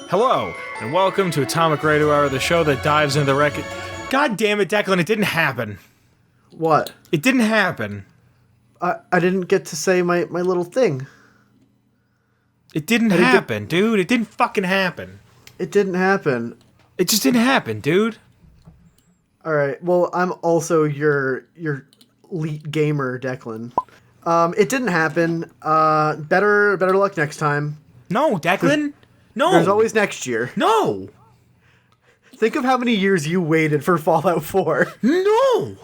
Hello, and welcome to Atomic Radio Hour, the show that dives into the record. God damn it, Declan, it didn't happen. What? It didn't happen. I didn't get to say my little thing. It didn't happen, dude. It didn't fucking happen. It didn't happen. It just didn't happen, dude. Alright, well, I'm also your elite gamer, Declan. It didn't happen. Better luck next time. No, Declan. No. There's always next year. No. Think of how many years you waited for Fallout 4. No.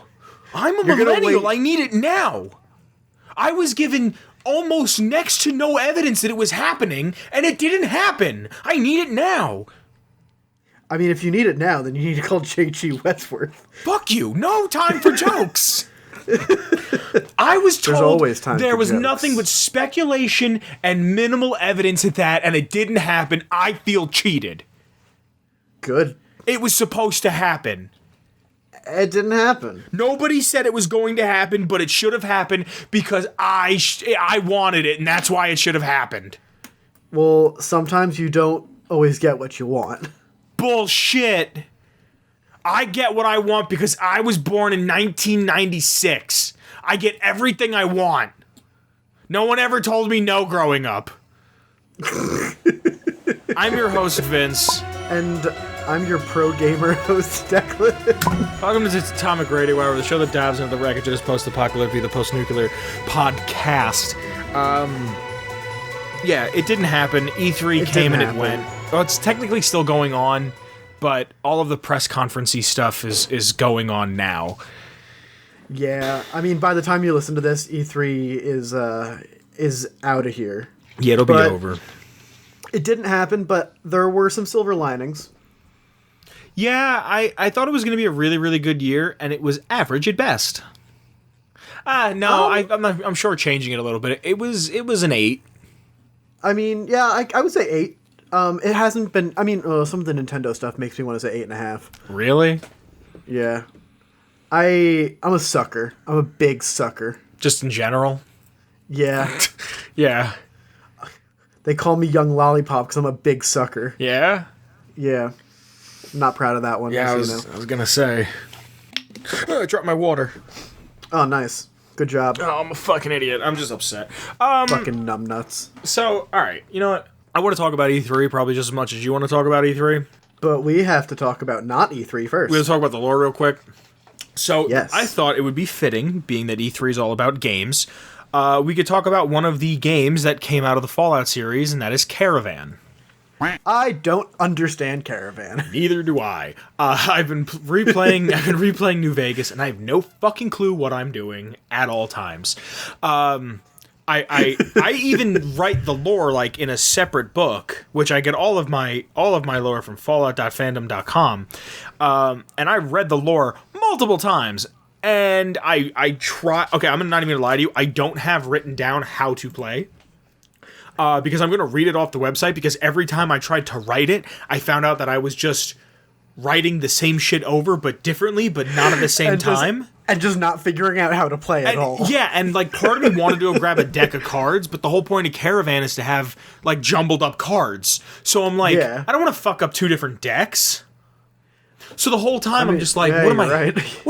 I'm a millennial. I need it now. I was given almost next to no evidence that it was happening, and it didn't happen. I need it now. I mean, if you need it now, then you need to call J.G. Westworth. Fuck you. No time for jokes. I was told always time there for was jokes. nothing but speculation and minimal evidence of that, and it didn't happen. I feel cheated. Good. It was supposed to happen. It didn't happen. Nobody said it was going to happen, but it should have happened because I wanted it, and that's why it should have happened. Well, sometimes you don't always get what you want. Bullshit. I get what I want because I was born in 1996. I get everything I want. No one ever told me no growing up. I'm your host, Vince. And I'm your pro gamer host, Declan. Welcome to Atomic Radio Hour, the show that dives into the wreckage of this post-apocalyptic, the post-nuclear podcast. Yeah, it didn't happen. E3 came and it went. Well, it's technically still going on, but all of the press conference-y stuff is going on now. Yeah, I mean, by the time you listen to this, E3 is out of here. Yeah, it'll be over. It didn't happen, but there were some silver linings. Yeah, I thought it was going to be a really, really good year, and it was average at best. I'm shortchanging it a little bit. It was an 8. I mean, yeah, I would say 8. It hasn't been. I mean, some of the Nintendo stuff makes me want to say 8.5. Really? Yeah, I'm a sucker. I'm a big sucker. Just in general? Yeah. Yeah. They call me Young Lollipop because I'm a big sucker. Yeah? Yeah. I'm not proud of that one. Yeah, I was gonna say. Oh, I dropped my water. Oh, nice. Good job. Oh, I'm a fucking idiot. I'm just upset. Fucking numbnuts. So, alright, you know what? I want to talk about E3 probably just as much as you want to talk about E3. But we have to talk about not E3 first. We'll talk about the lore real quick. So, yes. I thought it would be fitting, being that E3 is all about games, we could talk about one of the games that came out of the Fallout series, and that is Caravan. I don't understand Caravan. Neither do I. I've been replaying New Vegas, and I have no fucking clue what I'm doing at all times. I even write the lore like in a separate book, which I get all of my lore from Fallout.fandom.com, and I read the lore multiple times. And I try. Okay, I'm not even gonna lie to you. I don't have written down how to play. Because I'm gonna read it off the website. Because every time I tried to write it, I found out that I was just writing the same shit over, but differently, but not at the same time. And just not figuring out how to play at all. Yeah, and like part of me wanted to go grab a deck of cards, but the whole point of Caravan is to have like jumbled up cards. So I'm like, I don't want to fuck up 2 different decks. So the whole time I'm just like, what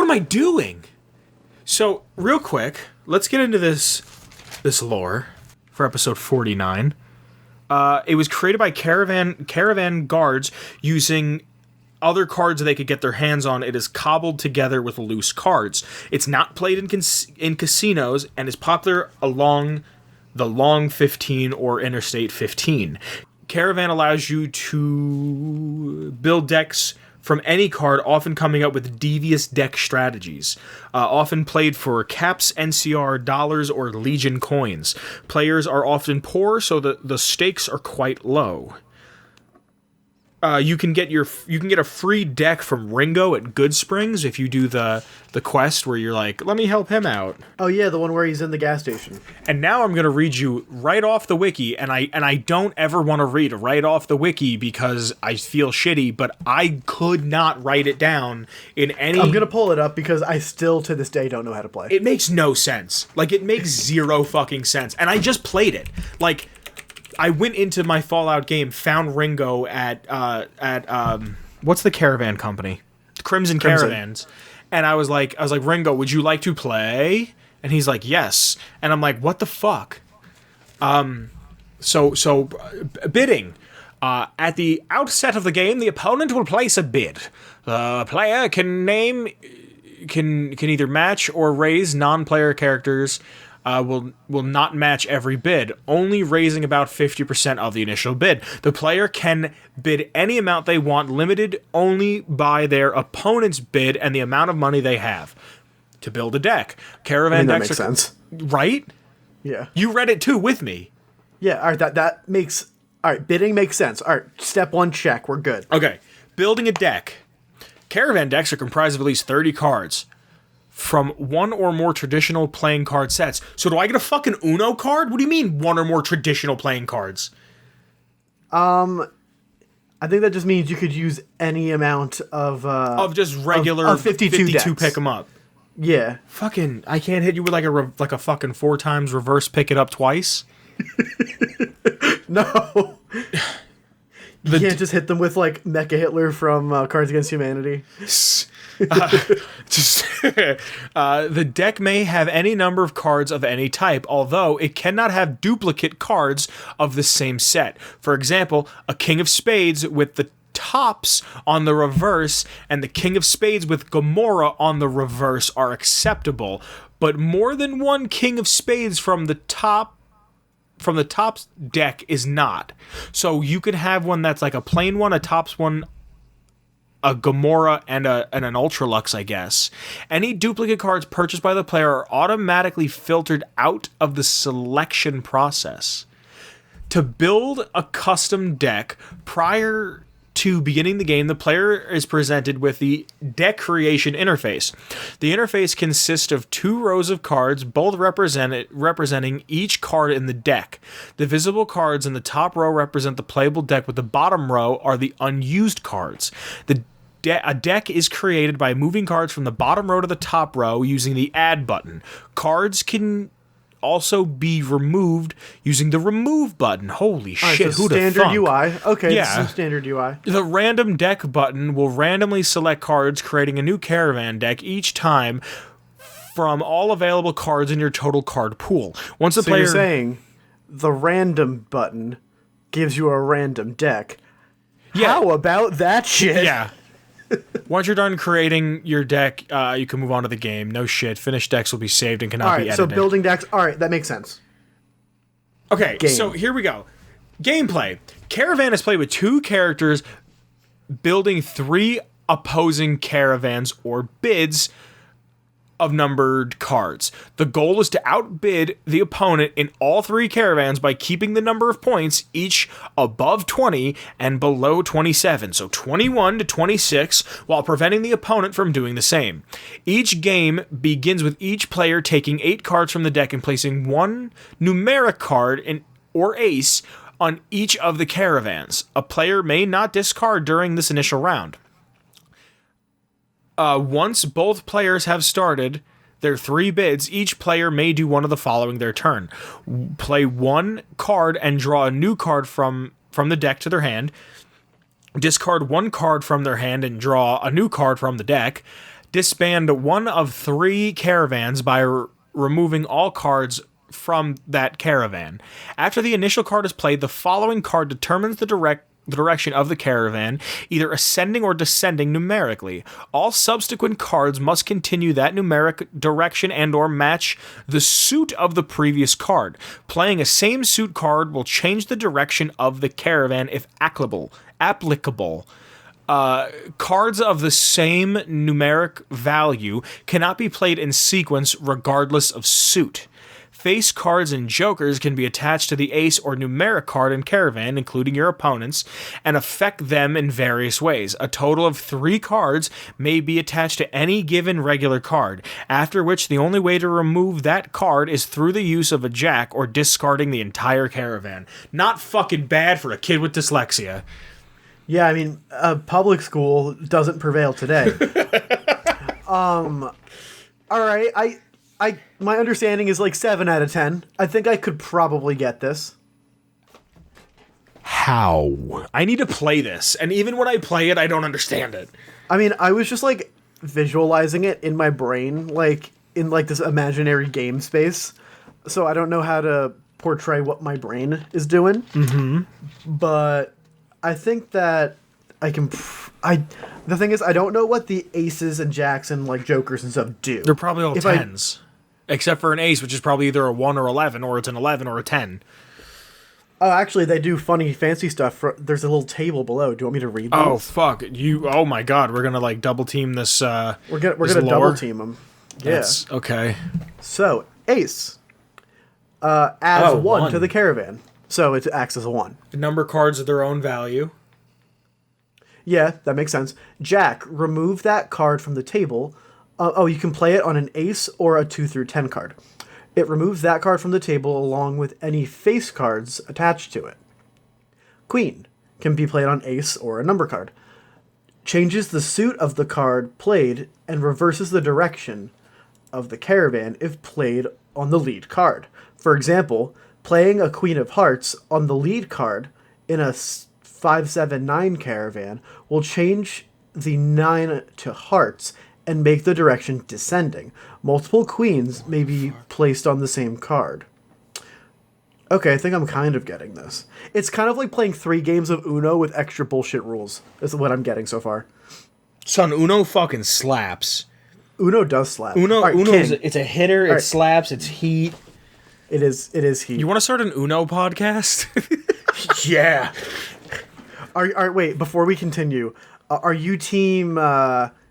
am I doing? So real quick, let's get into this lore for episode 49. It was created by Caravan guards using other cards they could get their hands on. It is cobbled together with loose cards. It's not played in casinos and is popular along the Long 15 or Interstate 15. Caravan allows you to build decks from any card, often coming up with devious deck strategies. Often played for caps, NCR, dollars, or Legion coins. Players are often poor, so the stakes are quite low. You can get a free deck from Ringo at Good Springs if you do the quest where you're like, let me help him out. Oh yeah, the one where he's in the gas station. And now I'm gonna read you right off the wiki, and I don't ever want to read right off the wiki because I feel shitty, but I could not write it down in any. I'm gonna pull it up because I still to this day don't know how to play. It makes no sense. Like, it makes zero fucking sense, and I just played it. Like, I went into my Fallout game, found Ringo at what's the caravan company? Crimson Caravans. And I was like, Ringo, would you like to play? And he's like, yes. And I'm like, what the fuck? So bidding. At the outset of the game, the opponent will place a bid. The player can either match or raise non-player characters. Will not match every bid, only raising about 50% of the initial bid. The player can bid any amount they want, limited only by their opponent's bid and the amount of money they have to build a deck. Caravan that decks makes sense, right? Yeah, you read it too with me. Yeah, all right. That makes all right. Bidding makes sense. All right, step one, check. We're good. Okay, building a deck. Caravan decks are comprised of at least 30 cards from one or more traditional playing card sets. So do I get a fucking Uno card? What do you mean one or more traditional playing cards? I think that just means you could use any amount of just regular of 52 pick them up. Yeah. Fucking, I can't hit you with like a fucking 4 times reverse pick it up twice. No. You can't just hit them with like Mecha Hitler from Cards Against Humanity. The deck may have any number of cards of any type, although it cannot have duplicate cards of the same set. For example, a King of Spades with the tops on the reverse and the King of Spades with Gamora on the reverse are acceptable, but more than one King of Spades from the top deck is not. So you could have one that's like a plain one, a tops one, a Gamora, and an Ultralux, I guess. Any duplicate cards purchased by the player are automatically filtered out of the selection process. To build a custom deck prior to beginning the game, the player is presented with the deck creation interface. The interface consists of 2 rows of cards, both representing each card in the deck. The visible cards in the top row represent the playable deck, with the bottom row are the unused cards. A deck is created by moving cards from the bottom row to the top row using the Add button. Cards can also be removed using the Remove button. Holy shit, so who the fuck? Standard UI. Okay, yeah. This is standard UI. The Random Deck button will randomly select cards, creating a new Caravan deck each time from all available cards in your total card pool. Once the player... you're saying the Random button gives you a random deck. Yeah. How about that shit? Yeah. Once you're done creating your deck, you can move on to the game. No shit. Finished decks will be saved and cannot be edited. So building decks. All right, that makes sense. Okay, so here we go. Gameplay. Caravan is played with 2 characters building 3 opposing caravans or bids of numbered cards. The goal is to outbid the opponent in all 3 caravans by keeping the number of points each above 20 and below 27, so 21 to 26, while preventing the opponent from doing the same. Each game begins with each player taking 8 cards from the deck and placing 1 numeric card or ace on each of the caravans. A player may not discard during this initial round. Once both players have started their 3 bids, each player may do one of the following their turn. Play 1 card and draw a new card from the deck to their hand. Discard 1 card from their hand and draw a new card from the deck. Disband 1 of 3 caravans by removing all cards from that caravan. After the initial card is played, the following card determines the direction of the caravan, either ascending or descending numerically. All subsequent cards must continue that numeric direction and or match the suit of the previous card. Playing a same suit card will change the direction of the caravan if applicable. Cards of the same numeric value cannot be played in sequence regardless of suit. Face cards and jokers can be attached to the ace or numeric card in Caravan, including your opponent's, and affect them in various ways. A total of 3 cards may be attached to any given regular card, after which the only way to remove that card is through the use of a jack or discarding the entire Caravan. Not fucking bad for a kid with dyslexia. Yeah, I mean, public school doesn't prevail today. All right, my understanding is like 7 out of 10. I think I could probably get this. How? I need to play this, and even when I play it, I don't understand it. I mean, I was just like visualizing it in my brain, like in like this imaginary game space. So I don't know how to portray what my brain is doing. Mm-hmm. But I think that I can. The thing is, I don't know what the aces and jacks and like jokers and stuff do. They're probably all tens, except for an ace, which is probably either a 1 or 11, or it's an 11 or a 10. Oh, actually, they do funny, fancy stuff. There's a little table below. Do you want me to read those? Oh, fuck. Oh, my God. We're going to, like, double team this, We're gonna double team them. Yeah. Okay. So, ace adds 1 1 to the caravan. So, it acts as a 1. The number cards of their own value. Yeah, that makes sense. Jack, remove that card from the table. You can play it on an ace or a 2 through 10 card. It removes that card from the table along with any face cards attached to it. Queen can be played on ace or a number card. Changes the suit of the card played and reverses the direction of the caravan if played on the lead card. For example, playing a Queen of Hearts on the lead card in a 5-7-9 caravan will change the 9 to hearts and make the direction descending. Multiple queens may be placed on the same card. Okay, I think I'm kind of getting this. It's kind of like playing 3 games of Uno with extra bullshit rules. Is what I'm getting so far. Son, Uno fucking slaps. Uno does slap. Uno, right, it's a hitter. It slaps. It's heat. It is heat. You want to start an Uno podcast? Yeah. All right, wait. Before we continue, are you team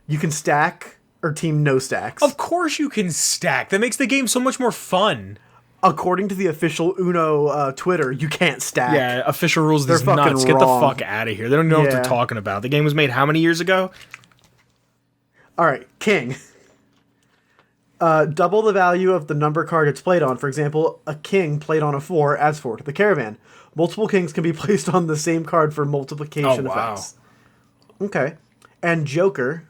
you can stack or team no stacks? Of course you can stack. That makes the game so much more fun. According to the official Uno Twitter, you can't stack. Yeah, official rules. They're These fucking nuts. Get the wrong. fuck out of here. They don't know what they're talking about. The game was made how many years ago? All right, king. Double the value of the number card it's played on. For example, a king played on a 4 adds 4 to the caravan. Multiple kings can be placed on the same card for multiplication effects. Okay. And Joker,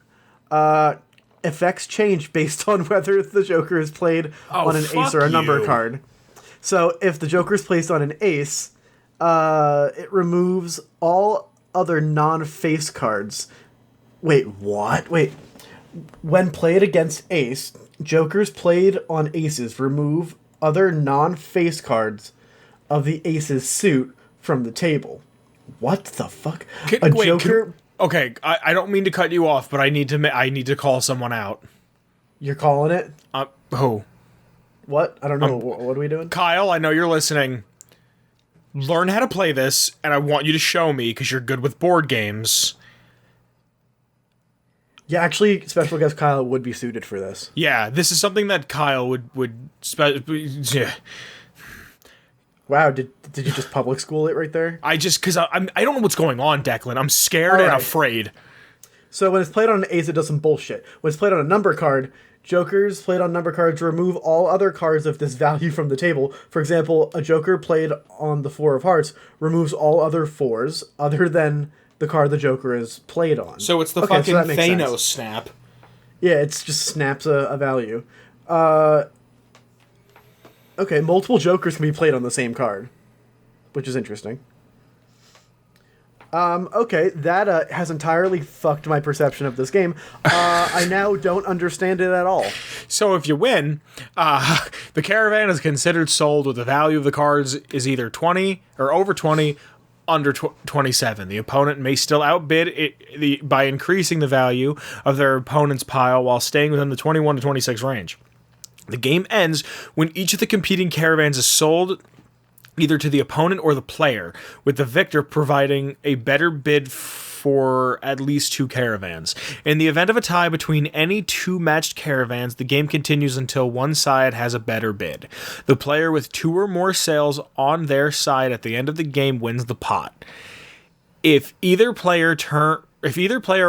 effects change based on whether the Joker is played on an ace or a number card. So if the Joker is placed on an ace, it removes all other non-face cards. Wait, what? Wait. When played against ace, Jokers played on aces remove other non-face cards of the ace's suit from the table. What the fuck? Joker... Okay, I don't mean to cut you off, but I need to call someone out. You're calling it? Who? What? I don't know. What are we doing? Kyle, I know you're listening. Learn how to play this, and I want you to show me, because you're good with board games. Yeah, actually, special guest Kyle would be suited for this. Yeah, this is something that Kyle would yeah. Wow, did you just public school it right there? I don't know what's going on, Declan. I'm scared and afraid. So when it's played on an ace, it does some bullshit. When it's played on a number card, Jokers played on number cards remove all other cards of this value from the table. For example, a Joker played on the 4 of hearts removes all other 4s other than the card the Joker is played on. So it's the fucking Thanos snap. Yeah, it just snaps a value. Okay, multiple Jokers can be played on the same card, which is interesting. Okay, that has entirely fucked my perception of this game. I now don't understand it at all. So if you win, the Caravan is considered sold with the value of the cards is either 20 or over 20, under 27. The opponent may still outbid it by increasing the value of their opponent's pile while staying within the 21 to 26 range. The game ends when each of the competing caravans is sold either to the opponent or the player, with the victor providing a better bid for at least 2 caravans. In the event of a tie between any 2 matched caravans, the game continues until one side has a better bid. The player with 2 or more sales on their side at the end of the game wins the pot. If either player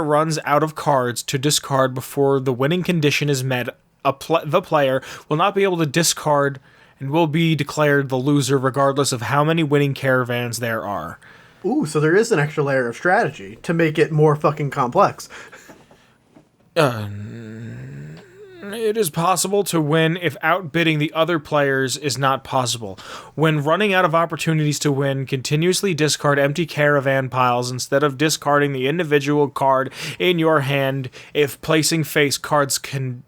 runs out of cards to discard before the winning condition is met, the player will not be able to discard and will be declared the loser regardless of how many winning caravans there are. Ooh, so there is an extra layer of strategy to make it more fucking complex. I It is possible to win if outbidding the other players is not possible. When running out of opportunities to win, continuously discard empty caravan piles instead of discarding the individual card in your hand. If placing face cards can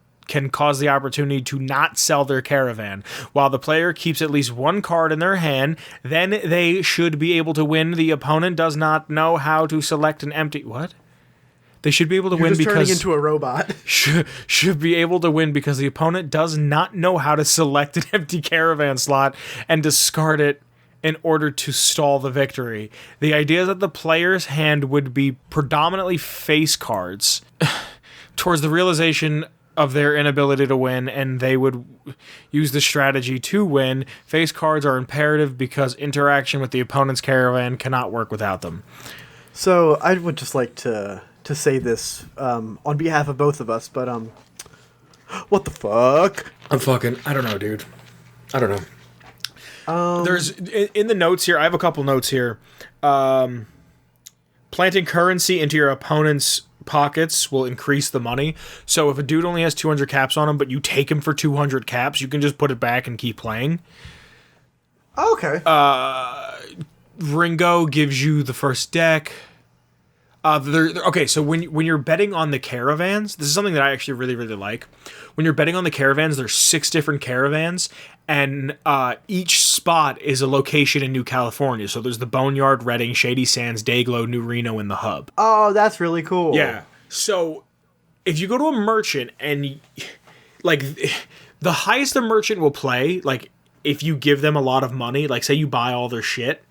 cause the opportunity to not sell their caravan. While the player keeps at least one card in their hand, then they should be able to win. The opponent does not know how to select an empty... What? They should be able to win because... turning into a robot. Should be able to win because the opponent does not know how to select an empty caravan slot and discard it in order to stall the victory. The idea is that the player's hand would be predominantly face cards towards the realization of their inability to win, and they would use the strategy to win. Face cards are imperative because interaction with the opponent's caravan cannot work without them. So I would just like to say this on behalf of both of us, but what the fuck? I don't know, dude. I don't know. There's in the notes here. I have a couple notes here. Planting currency into your opponent's pockets will increase the money. So if a dude only has 200 caps on him, but you take him for 200 caps, you can just put it back and keep playing. Okay. Ringo gives you the first deck. Okay, so when you're betting on the caravans, this is something that I actually really, really like. When you're betting on the caravans, there's 6 different caravans, and each spot is a location in New California. So there's the Boneyard, Redding, Shady Sands, Dayglow, New Reno, and the Hub. Oh, that's really cool. Yeah. So if you go to a merchant and, like, the highest a merchant will play, like, if you give them a lot of money, like, say you buy all their shit,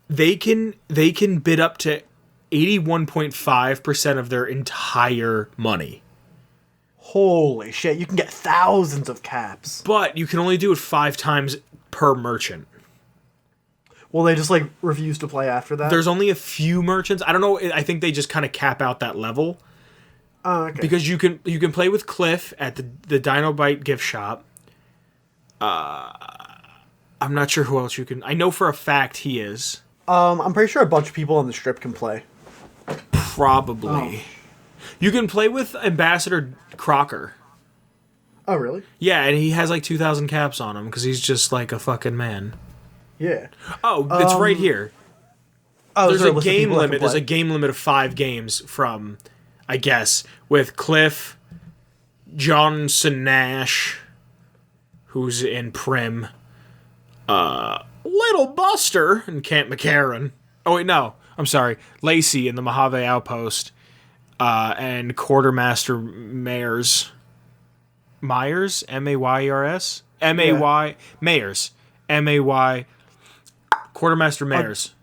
they can bid up to 81.5% of their entire money. Holy shit, you can get thousands of caps. But you can only do it 5 times per merchant. Well, they just, like, refuse to play after that? There's only a few merchants. I don't know, I think they just kind of cap out that level. Okay. Because you can play with Cliff at the Dinobite gift shop. I'm not sure who else you can... I know for a fact he is. I'm pretty sure a bunch of people on the strip can play. Probably. Oh. You can play with Ambassador Crocker. Oh, really? Yeah, and he has like 2,000 caps on him because he's just like a fucking man. Yeah. Oh, it's right here. Oh, there's a game limit. There's a game limit of 5 games from, I guess, with Cliff, Johnson Nash, who's in Prim, Little Buster and Camp McCarran. Oh, wait, no. I'm sorry. Lacey in the Mojave Outpost, and Quartermaster Myers. Myers? M-A-Y-E-R-S? M-A-Y... Mayers. M-A-Y... Quartermaster Myers.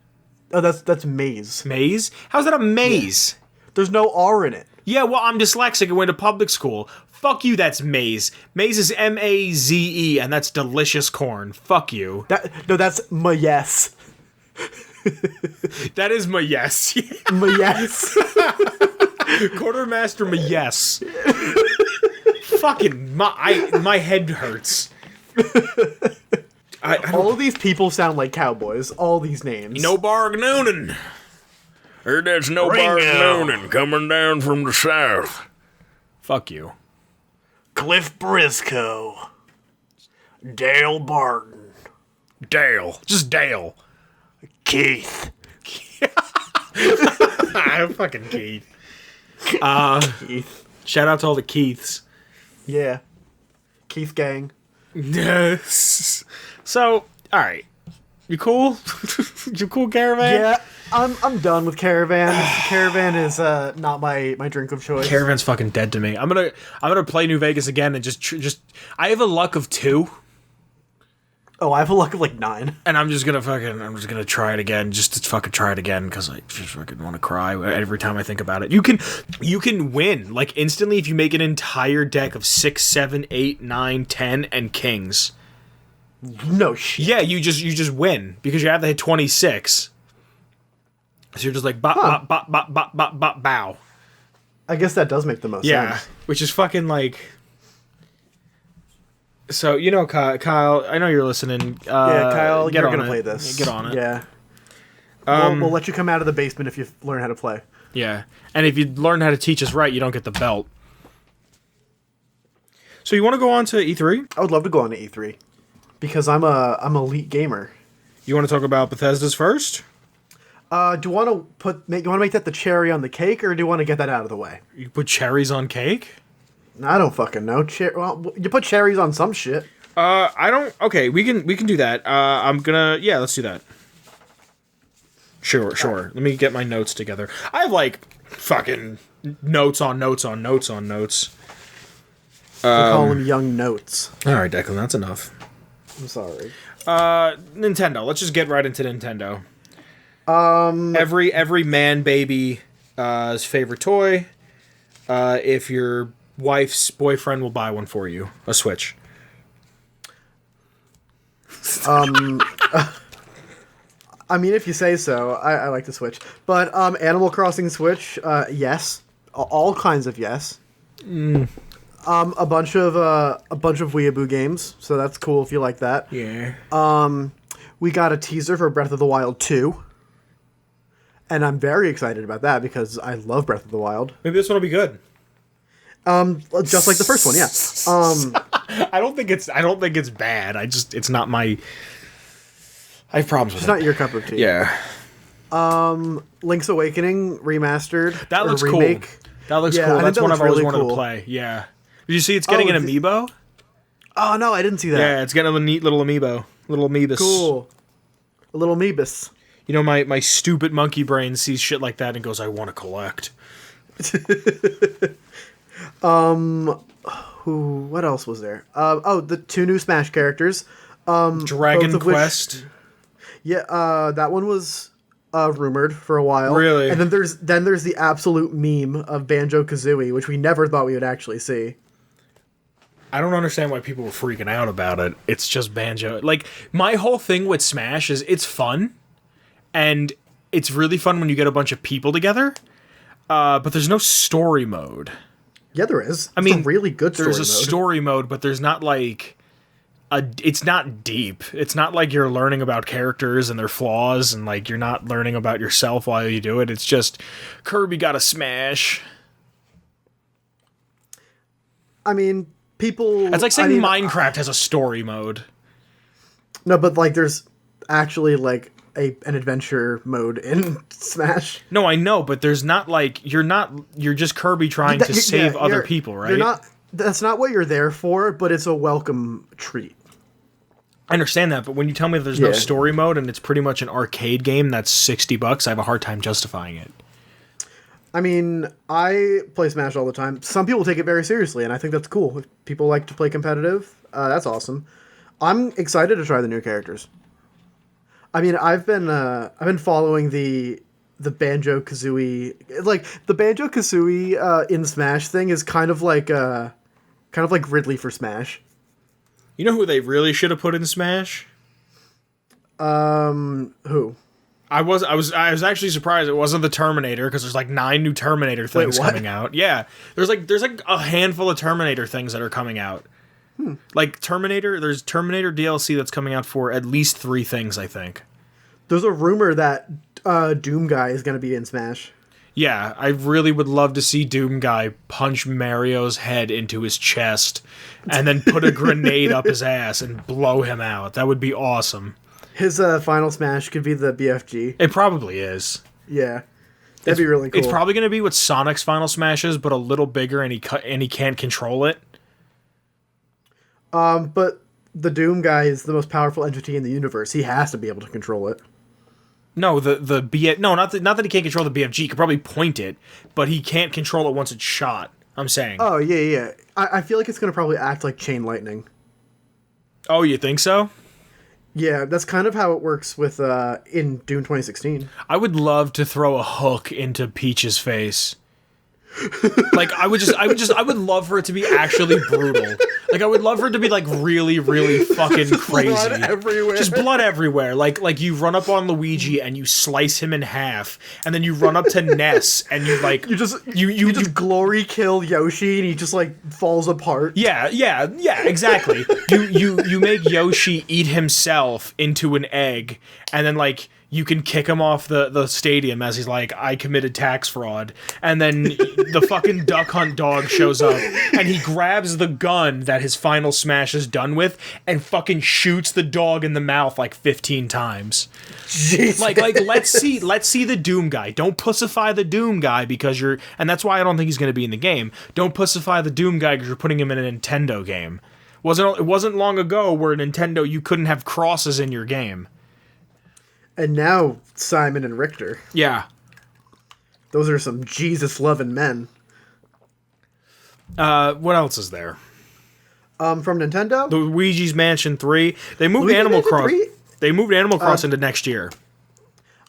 Oh, that's Maze. Maze? How's that a maze? Yeah. There's no R in it. Yeah, well, I'm dyslexic and went to public school. Fuck you, that's maize. Maize is M-A-Z-E, and that's delicious corn. Fuck you. That's yes. That is my yes. My yes. Quartermaster my yes. Fucking, my head hurts. All of these people sound like cowboys. All these names. No Barg Noonan. Heard that's no Barg Noonan coming down from the south. Fuck you. Cliff Briscoe. Dale Barton. Dale. Just Dale. Keith. Fucking Keith. Keith. Shout out to all the Keiths. Yeah. Keith gang. Yes. So, alright. You cool? You cool, Caravan? Yeah, I'm done with Caravan. Caravan is not my drink of choice. Caravan's fucking dead to me. I'm gonna play New Vegas again and just I have a luck of 2. Oh, I have a luck of like 9. And I'm just gonna try it again, just to fucking try it again, because I just fucking want to cry every time I think about it. You can win like instantly if you make an entire deck of 6, 7, 8, 9, 10, and kings. No shit. Yeah, you just win because you have to hit 26. So you're just like bop bop bop bop bop bop bow. I guess that does make the most sense. Which is fucking like. So you know, Kyle, I know you're listening. Yeah, Kyle, you're gonna play this. Get on it. Yeah. We'll let you come out of the basement if you learn how to play. Yeah, and if you learn how to teach us right, you don't get the belt. So you want to go on to E3? I would love to go on to E3 because I'm an elite gamer. You want to talk about Bethesda's first? Do you want to make that the cherry on the cake, or do you want to get that out of the way? You put cherries on cake? I don't fucking know. Well, you put cherries on some shit. I don't. Okay, we can do that. Yeah, let's do that. Sure. Let me get my notes together. I have like fucking notes on notes on notes on notes. We call them young notes. All right, Declan, that's enough. I'm sorry. Nintendo. Let's just get right into Nintendo. Every man baby's favorite toy. If your wife's boyfriend will buy one for you, a Switch. I mean, if you say so, I like the Switch. But Animal Crossing Switch, yes, all kinds of yes. A bunch of Weeaboo games, so that's cool if you like that. Yeah. We got a teaser for Breath of the Wild 2. And I'm very excited about that because I love Breath of the Wild. Maybe this one will be good. Just like the first one, yeah. I don't think it's bad. It's not my. I have problems with it. It's not your cup of tea. Yeah. Link's Awakening remastered. That looks remake. cool. That looks Yeah, cool. I think That's that one looks I've always really wanted cool. to play. Yeah. Did you see it's getting an amiibo? Oh no, I didn't see that. Yeah, it's getting a neat little amiibo. Little amiibus. Cool. A little amiibus. You know, my stupid monkey brain sees shit like that and goes, I want to collect. What else was there? The 2 new Smash characters. Dragon Quest. That one was rumored for a while. Really? And then there's the absolute meme of Banjo-Kazooie, which we never thought we would actually see. I don't understand why people were freaking out about it. It's just Banjo. Like, my whole thing with Smash is it's fun. And it's really fun when you get a bunch of people together. But there's no story mode. Yeah, there is. I mean, a really good story mode. There's a story mode, but there's not like it's not deep. It's not like you're learning about characters and their flaws, and like you're not learning about yourself while you do it. It's just Kirby got a smash. I mean, people. It's like saying Minecraft has a story mode. No, but like there's actually like an adventure mode in Smash. No, I know, but there's not like you're just Kirby trying to save other people, right? That's not what you're there for, but it's a welcome treat. I understand that, but when you tell me there's no story mode and it's pretty much an arcade game that's $60, I have a hard time justifying it. I mean, I play Smash all the time. Some people take it very seriously, and I think that's cool. If people like to play competitive, that's awesome. I'm excited to try the new characters. I mean, I've been following the Banjo-Kazooie, like the Banjo-Kazooie in Smash thing is kind of like Ridley for Smash. You know who they really should have put in Smash? Who? I was actually surprised it wasn't the Terminator, because there's like 9 new Terminator things coming out. Yeah, there's like a handful of Terminator things that are coming out. Like there's Terminator DLC that's coming out for at least 3 things, I think. There's a rumor that Doom Guy is going to be in Smash. Yeah, I really would love to see Doom Guy punch Mario's head into his chest and then put a grenade up his ass and blow him out. That would be awesome. His final Smash could be the BFG. It probably is. Yeah. That'd be really cool. It's probably going to be what Sonic's final Smash is, but a little bigger, and he can't control it. But the Doom Guy is the most powerful entity in the universe. He has to be able to control it. No, not that he can't control the BFG. He could probably point it, but he can't control it once it's shot. I'm saying. Oh yeah. I feel like it's gonna probably act like chain lightning. Oh, you think so? Yeah, that's kind of how it works with in Doom 2016. I would love to throw a hook into Peach's face. Like I would love for it to be actually brutal. Like I would love for it to be like really, really fucking crazy. Blood everywhere. Just blood everywhere. Like you run up on Luigi and you slice him in half, and then you run up to Ness and you like you just glory kill Yoshi and he just like falls apart. Yeah, exactly. You make Yoshi eat himself into an egg, and then like you can kick him off the stadium as he's like, I committed tax fraud. And then the fucking duck hunt dog shows up and he grabs the gun that his final smash is done with and fucking shoots the dog in the mouth like 15 times. Jesus. Like let's see the Doom guy. Don't pussify the Doom guy because and that's why I don't think he's going to be in the game. Don't pussify the Doom guy because you're putting him in a Nintendo game. It wasn't long ago where Nintendo, you couldn't have crosses in your game. And now Simon and Richter. Yeah. Those are some Jesus-loving men. What else is there? From Nintendo? Luigi's Mansion 3. They moved Animal Crossing. They moved Animal Crossing to next year.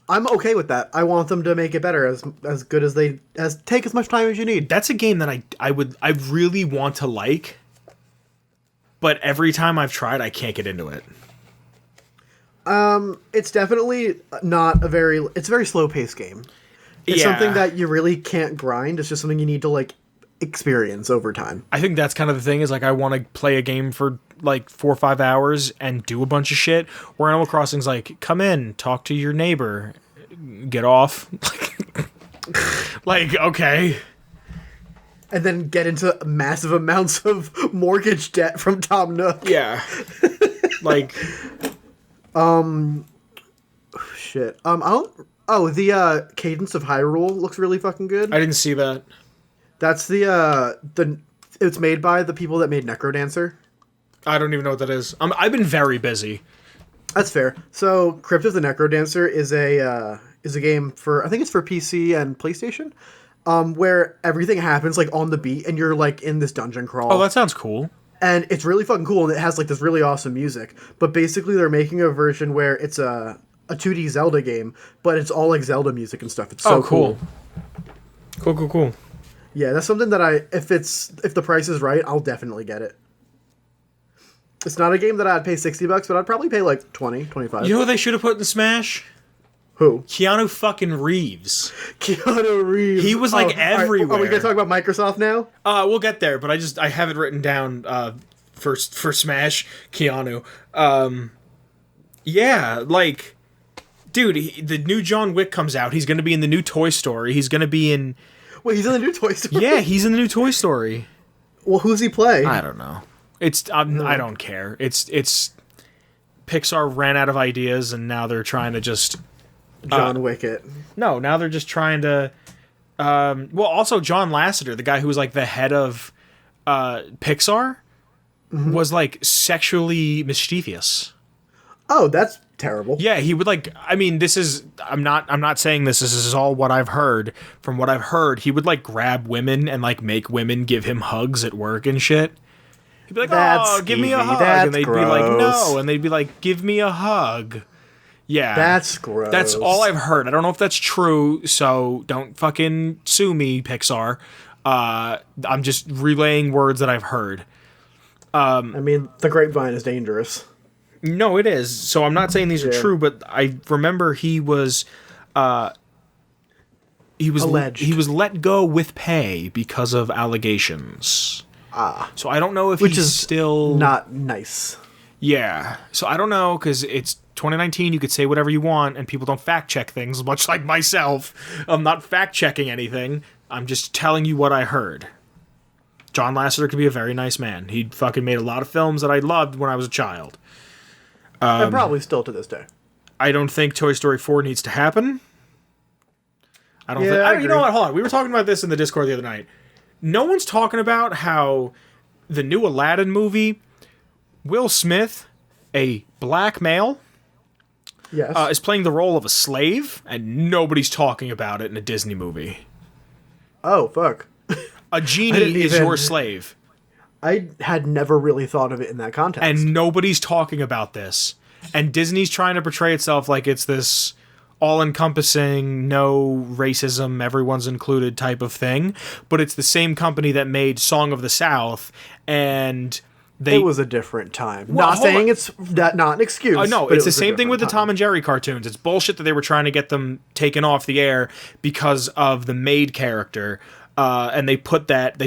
I'm okay with that. I want them to make it better, as good as take as much time as you need. That's a game that I really want to like, but every time I've tried, I can't get into it. It's definitely not it's a very slow-paced game. It's something that you really can't grind. It's just something you need to, like, experience over time. I think that's kind of the thing, is, like, I want to play a game for, like, 4 or 5 hours and do a bunch of shit, where Animal Crossing's like, come in, talk to your neighbor, get off. Like, okay. And then get into massive amounts of mortgage debt from Tom Nook. Yeah. Like... Shit. The Cadence of Hyrule looks really fucking good. I didn't see that. That's it's made by the people that made Necrodancer. I don't even know what that is. I've been very busy. That's fair. So, Crypt of the Necrodancer is a game for, I think it's for PC and PlayStation, where everything happens like on the beat and you're like in this dungeon crawl. Oh, that sounds cool. And it's really fucking cool, and it has, like, this really awesome music. But basically, they're making a version where it's a 2D Zelda game, but it's all, like, Zelda music and stuff. It's so cool. Cool. Yeah, that's something that if the price is right, I'll definitely get it. It's not a game that I'd pay $60, but I'd probably pay, like, 20, 25. You know who they should have put in Smash? Who? Keanu fucking Reeves. Keanu Reeves. He was like everywhere. Right. Are we gonna talk about Microsoft now? We'll get there, but I have it written down for Smash Keanu. Yeah, like, dude, the new John Wick comes out. He's gonna be in the new Toy Story. He's gonna be in. Wait, he's in the new Toy Story? Yeah, he's in the new Toy Story. Well, who's he play? I don't know. I don't care. It's Pixar ran out of ideas, and now they're trying to just. John Wick it. No, now they're just trying to... also John Lasseter, the guy who was like the head of Pixar, was like sexually mischievous. Oh, that's terrible. Yeah, he would like... I mean, this is... I'm not saying this. This is all what I've heard. From what I've heard, he would like grab women and like make women give him hugs at work and shit. He'd be like, that's give me a hug. That's and they'd gross. be like, no. And they'd be like, give me a hug. Yeah. That's gross. That's all I've heard. I don't know if that's true, so don't fucking sue me, Pixar. I'm just relaying words that I've heard. I mean, the grapevine is dangerous. No, it is. So I'm not saying these are true, but I remember he was alleged. He was let go with pay because of allegations. So I don't know if Which he's is still not nice. Yeah. So I don't know, because it's 2019, you could say whatever you want, and people don't fact-check things, much like myself. I'm not fact-checking anything. I'm just telling you what I heard. John Lasseter could be a very nice man. He fucking made a lot of films that I loved when I was a child. And probably still to this day. I don't think Toy Story 4 needs to happen. I don't think... I you know what? Hold on. We were talking about this in the Discord the other night. No one's talking about how the new Aladdin movie, Will Smith, a black male... Yes. is playing the role of a slave, and nobody's talking about it in a Disney movie. Oh, fuck. A genie is your slave. I had never really thought of it in that context. And nobody's talking about this. And Disney's trying to portray itself like it's this all-encompassing, no racism, everyone's included type of thing. But it's the same company that made Song of the South, and... It was a different time. Well, not saying it's not an excuse. No, it's the same thing with the Tom and Jerry cartoons. It's bullshit that they were trying to get them taken off the air because of the maid character. And they put that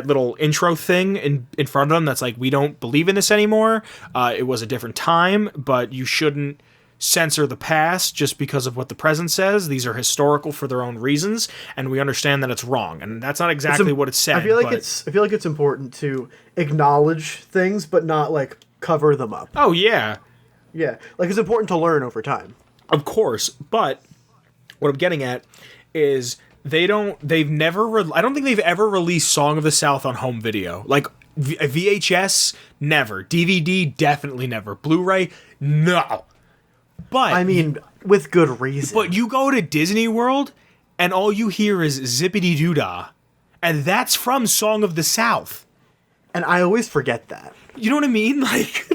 little intro thing in front of them that's like, we don't believe in this anymore. It was a different time, but you shouldn't censor the past just because of what the present says. These are historical for their own reasons, and we understand that it's wrong. And that's not exactly what it said. I feel like it's important to acknowledge things, but not like cover them up. Oh yeah, yeah. Like it's important to learn over time. Of course, but what I'm getting at is I don't think they've ever released Song of the South on home video. Like VHS, never. DVD, definitely never. Blu-ray, no. But I mean, with good reason. But you go to Disney World, and all you hear is Zippity Doo Dah, and that's from Song of the South. And I always forget that. You know what I mean? Like,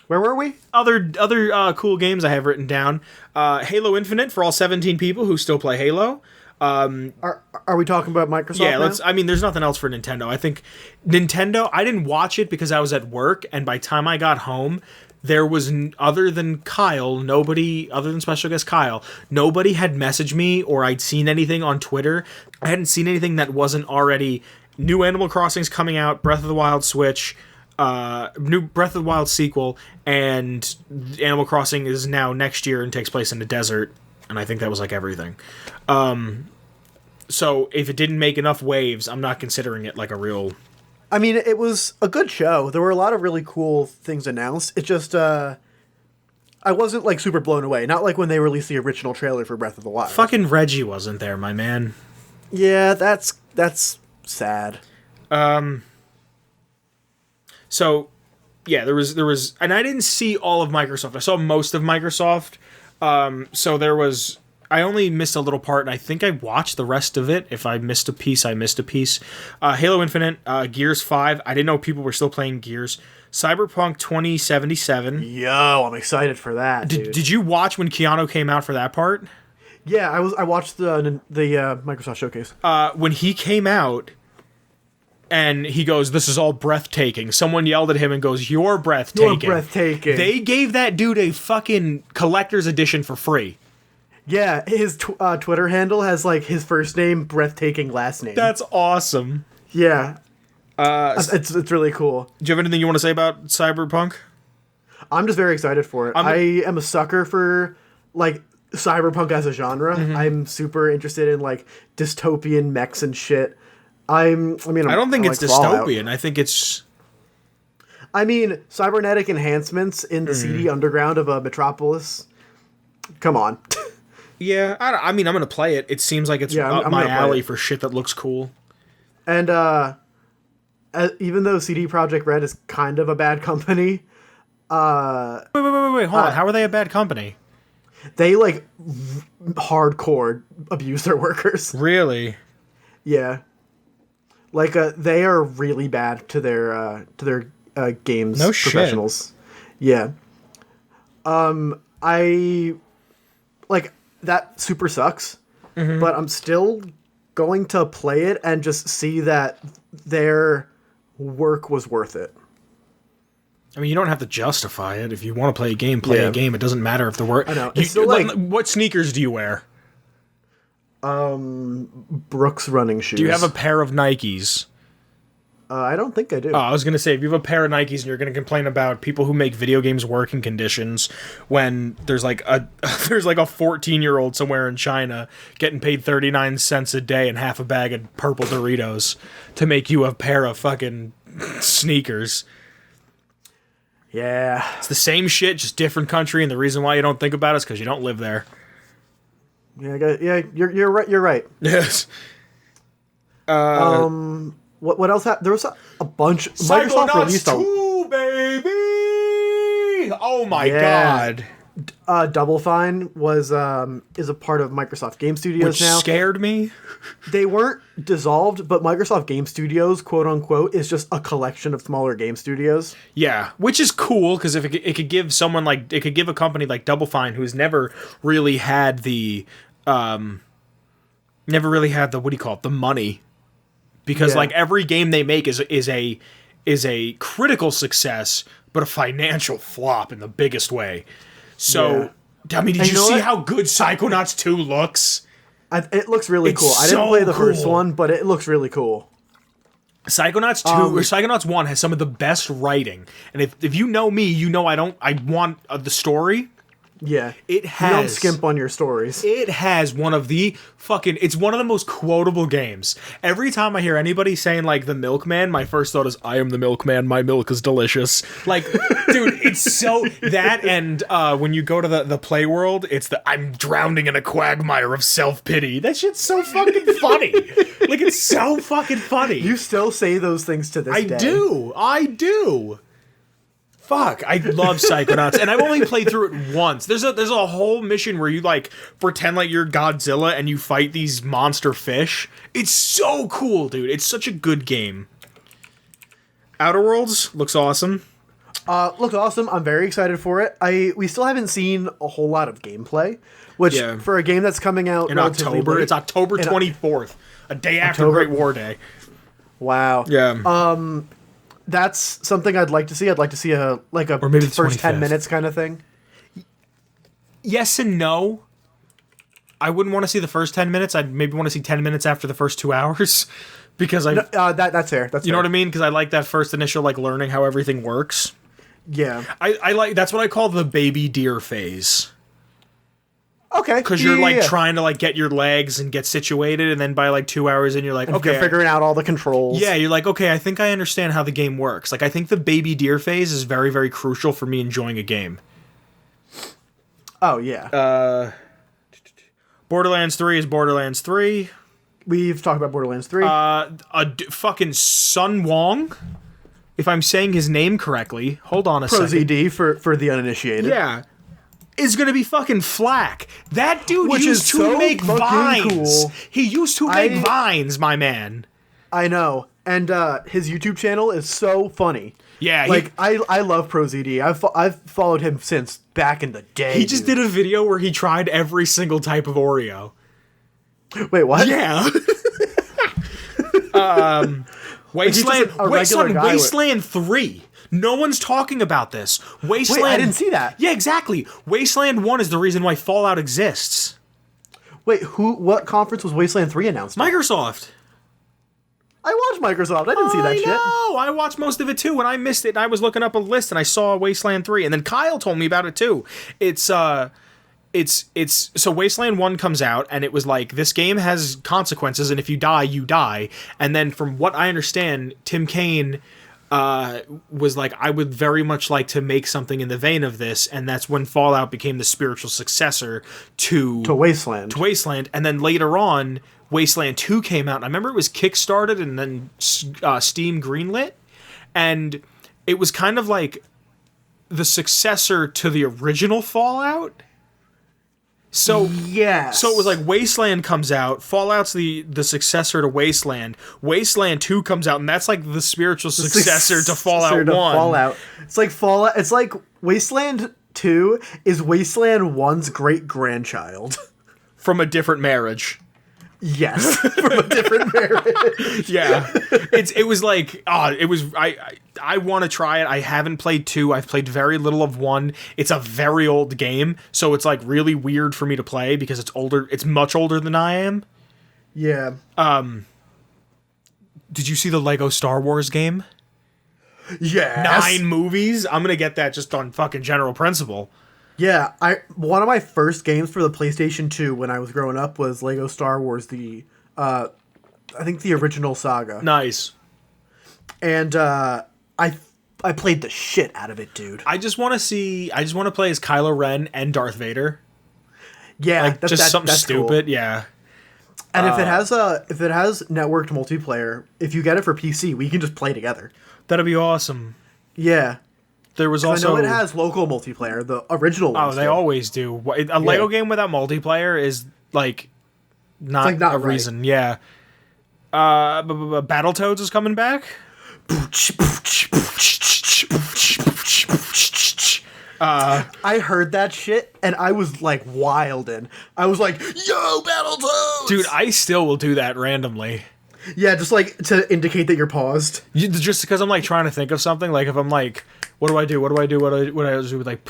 where were we? Other cool games I have written down. Halo Infinite for all 17 people who still play Halo. Are we talking about Microsoft? Yeah, now? I mean, there's nothing else for Nintendo. I think Nintendo. I didn't watch it because I was at work, and by the time I got home, there was other than Kyle, nobody other than special guest Kyle, nobody had messaged me or I'd seen anything on Twitter. I hadn't seen anything that wasn't already new Animal Crossing's coming out, Breath of the Wild Switch, new Breath of the Wild sequel, and Animal Crossing is now next year and takes place in the desert. And I think that was like everything. So if it didn't make enough waves, I'm not considering it like a real... I mean, it was a good show. There were a lot of really cool things announced. It just, I wasn't like super blown away. Not like when they released the original trailer for Breath of the Wild. Fucking Reggie wasn't there, my man. Yeah, that's sad. So, yeah, there was, and I didn't see all of Microsoft. I saw most of Microsoft. So there was, I only missed a little part, and I think I watched the rest of it. If I missed a piece, I missed a piece. Halo Infinite, Gears 5. I didn't know people were still playing Gears. Cyberpunk 2077. Yo, I'm excited for that, dude. Did you watch when Keanu came out for that part? Yeah, I watched the Microsoft showcase. When he came out, and he goes, "This is all breathtaking." Someone yelled at him and goes, "You're breathtaking." You're breathtaking. They gave that dude a fucking collector's edition for free. Yeah, his Twitter handle has like his first name, breathtaking last name. That's awesome. Yeah. It's really cool. Do you have anything you want to say about Cyberpunk? I'm just very excited for it. I am a sucker for like cyberpunk as a genre. Mm-hmm. I'm super interested in like dystopian mechs and shit. I don't think it's dystopian. I think it's... I mean, cybernetic enhancements in the seedy underground of a metropolis. Come on. Yeah, I'm going to play it. It seems like it's up my alley for shit that looks cool. And even though CD Projekt Red is kind of a bad company... Wait, hold on. How are they a bad company? They, like, hardcore abuse their workers. Really? Yeah. Like, they are really bad to their games professionals. Shit. Yeah. Like, that super sucks, but I'm still going to play it and just see that their work was worth it. I mean, you don't have to justify it. If you want to play a game, play a game. It doesn't matter if the work... I know. It's still like, what sneakers do you wear? Brooks running shoes. Do you have a pair of Nikes? I don't think I do. I was going to say, if you have a pair of Nikes and you're going to complain about people who make video games working conditions when there's like a 14-year-old somewhere in China getting paid 39 cents a day and half a bag of purple Doritos to make you a pair of fucking sneakers. Yeah. It's the same shit, just different country, and the reason why you don't think about it is because you don't live there. Yeah, you're right. You're right. Yes. What else happened? There was a bunch. Microsoft released 2, baby. Oh my god. Double Fine is a part of Microsoft Game Studios now. Which scared me. They weren't dissolved, but Microsoft Game Studios, quote unquote, is just a collection of smaller game studios. Yeah, which is cool because if it could give someone like it could give a company like Double Fine who's never really had the what do you call it, the money, because like every game they make is a critical success but a financial flop in the biggest way. So, I mean, did you see how good Psychonauts 2 looks? It looks really cool. I didn't play the first one, but it looks really cool. Psychonauts 2 or Psychonauts 1 has some of the best writing. And if you know me, you know I want the story. Yeah. It has. You don't skimp on your stories. It has one of the it's one of the most quotable games. Every time I hear anybody saying, like, the milkman, my first thought is, I am the milkman, my milk is delicious. Like, dude, it's so, that and when you go to the play world, it's the, I'm drowning in a quagmire of self-pity. That shit's so fucking funny. Like, it's so fucking funny. You still say those things to this day. I do. Fuck, I love Psychonauts, and I've only played through it once. There's a whole mission where you, like, pretend like you're Godzilla and you fight these monster fish. It's so cool, dude. It's such a good game. Outer Worlds looks awesome. Looks awesome. I'm very excited for it. We still haven't seen a whole lot of gameplay, which for a game that's coming out in October, late, it's October 24th, a day after Great War Day. Wow. Yeah. That's something I'd like to see. I'd like to see or maybe the first 10 minutes kind of thing. Yes and no. I wouldn't want to see the first 10 minutes. I'd maybe want to see 10 minutes after the first 2 hours. Because that's fair. You know what I mean? Because I like that first initial, like, learning how everything works. Yeah. I like, that's what I call the baby deer phase. Okay. Because you're, like, trying to, like, get your legs and get situated, and then by, like, 2 hours in, you're like, okay. You're figuring out all the controls. Yeah, you're like, okay, I think I understand how the game works. Like, I think the baby deer phase is very, very crucial for me enjoying a game. Oh, yeah. Borderlands 3 is Borderlands 3. We've talked about Borderlands 3. Fucking Sun Wong, if I'm saying his name correctly. Hold on a second. ProZD for the uninitiated. Yeah. Is gonna be fucking Flack. That dude Which used is to so make vines. Cool. He used to make vines, my man. I know. And his YouTube channel is so funny. Yeah. I love ProZD. I've followed him since back in the day. He just did a video where he tried every single type of Oreo. Wait, what? Yeah. Wasteland 3. No one's talking about this. Wasteland. Wait, I didn't see that. Yeah, exactly. Wasteland 1 is the reason why Fallout exists. Wait, what conference was Wasteland 3 announced? Microsoft. I watched Microsoft. I didn't see that shit. No, I watched most of it too, and I missed it. And I was looking up a list, and I saw Wasteland 3, and then Kyle told me about it too. So Wasteland 1 comes out, and it was like, this game has consequences, and if you die, you die. And then from what I understand, Tim Kaine was like, I would very much like to make something in the vein of this, and that's when Fallout became the spiritual successor to Wasteland. And then later on, Wasteland 2 came out, and I remember it was kickstarted and then Steam greenlit, and it was kind of like the successor to the original Fallout. So yes. So it was like Wasteland comes out, Fallout's the successor to Wasteland. Wasteland 2 comes out, and that's like the spiritual successor to Fallout 1. It's like Fallout. It's like Wasteland 2 is Wasteland 1's great grandchild from a different marriage. Yes, from a different marriage. Yeah, it was like, I want to try it. I haven't played 2. I've played very little of 1. It's a very old game, so it's like really weird for me to play because it's older. It's much older than I am. Yeah. Did you see the Lego Star Wars game? Yes. 9 movies. I'm gonna get that just on fucking general principle. Yeah, one of my first games for the PlayStation 2 when I was growing up was Lego Star Wars, I think the original saga. Nice. And I played the shit out of it, dude. I just want to play as Kylo Ren and Darth Vader. Yeah, like just something stupid, cool. Yeah. And if it has networked multiplayer, if you get it for PC, we can just play together. That'd be awesome. Yeah. There was also, I know it has local multiplayer, the original ones. Oh, they always do. A Lego game without multiplayer is like not a reason. Yeah. Battletoads is coming back. I heard that shit and I was like wildin'. I was like, "Yo, Battletoads!" Dude, I still will do that randomly. Yeah, just like to indicate that you're paused. Just because I'm like trying to think of something. Like if I'm like, what do I do? What do I do with like?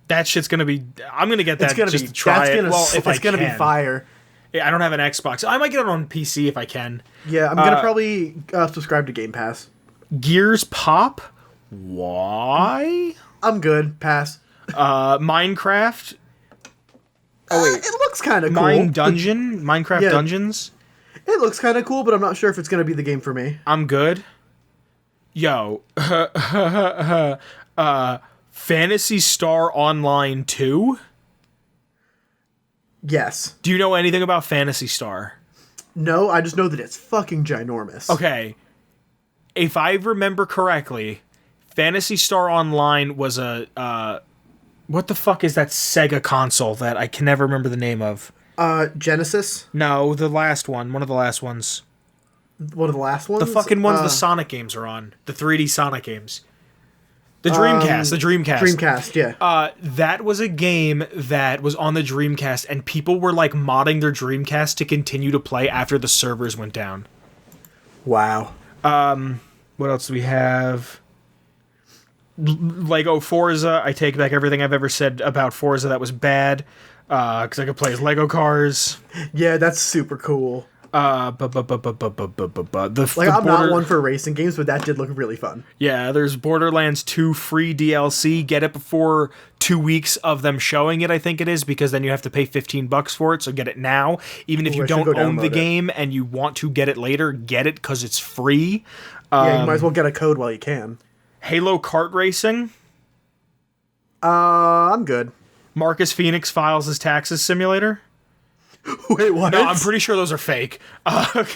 That shit's gonna be. I'm gonna get that. It's gonna just be. To try that's it. Gonna, well, if it's gonna be fire. I don't have an Xbox. I might get it on PC if I can. Yeah, I'm gonna probably subscribe to Game Pass. Gears Pop? Why? I'm good. Pass. Minecraft? Oh wait, it looks kind of cool. Minecraft Dungeons? It looks kind of cool, but I'm not sure if it's gonna be the game for me. I'm good. Yo, Phantasy Star Online 2? Yes. Do you know anything about Phantasy Star? No, I just know that it's fucking ginormous. Okay. If I remember correctly, Phantasy Star Online was a what the fuck is that Sega console that I can never remember the name of? Genesis? No, the last one. One of the last ones. One of the last ones? The fucking ones the Sonic games are on. The 3D Sonic games. The Dreamcast. Dreamcast, yeah. That was a game that was on the Dreamcast, and people were like modding their Dreamcast to continue to play after the servers went down. Wow. What else do we have? Lego Forza. I take back everything I've ever said about Forza that was bad, because I could play as Lego cars. Yeah, that's super cool. I'm not one for racing games, but that did look really fun. Yeah, there's Borderlands 2 free DLC. Get it before 2 weeks of them showing it, I think it is, because then you have to pay $15 for it, so get it now. Even if you don't own the game and you want to get it later, get it because it's free. Yeah, you might as well get a code while you can. Halo Kart Racing. I'm good. Marcus Phoenix files his taxes simulator. Wait, what? No, I'm pretty sure those are fake. I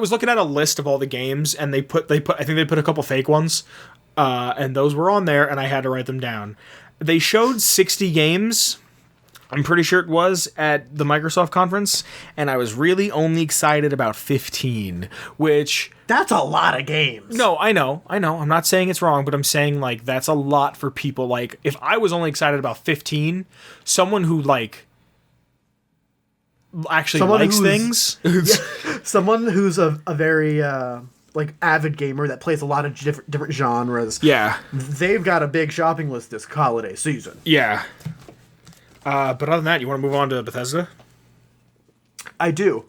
was looking at a list of all the games, and I think they put a couple fake ones, and those were on there, and I had to write them down. They showed 60 games, I'm pretty sure it was, at the Microsoft conference, and I was really only excited about 15, which... That's a lot of games. No, I know. I'm not saying it's wrong, but I'm saying, like, that's a lot for people. Like, if I was only excited about 15, someone who, like... actually likes things. Someone who's a very avid gamer that plays a lot of different genres. Yeah, they've got a big shopping list this holiday season. Yeah. But other than that, you want to move on to Bethesda? I do.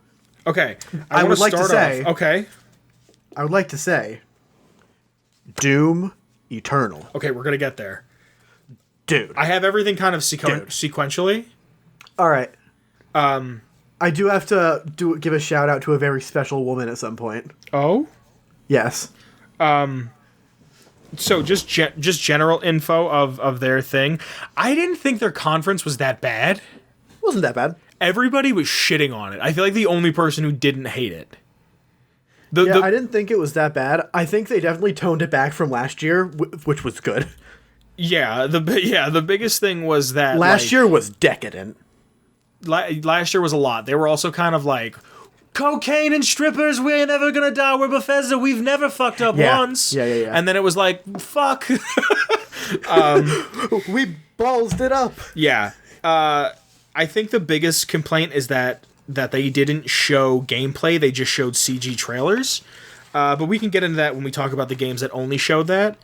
Okay. I would like to say. Okay. I would like to say. Doom Eternal. Okay, we're gonna get there, dude. I have everything kind of sequentially. All right. I do have to give a shout out to a very special woman at some point. Oh? Yes. So just general info of their thing. I didn't think their conference was that bad. Wasn't that bad. Everybody was shitting on it. I feel like the only person who didn't hate it. I didn't think it was that bad. I think they definitely toned it back from last year, which was good. Yeah, the biggest thing was that last year was decadent. Last year was a lot. They were also kind of like, cocaine and strippers, we ain't never gonna die. We're Bethesda. We've never fucked up once. Yeah. And then it was like, fuck. We ballsed it up. Yeah. I think the biggest complaint is that they didn't show gameplay. They just showed CG trailers. But we can get into that when we talk about the games that only showed that.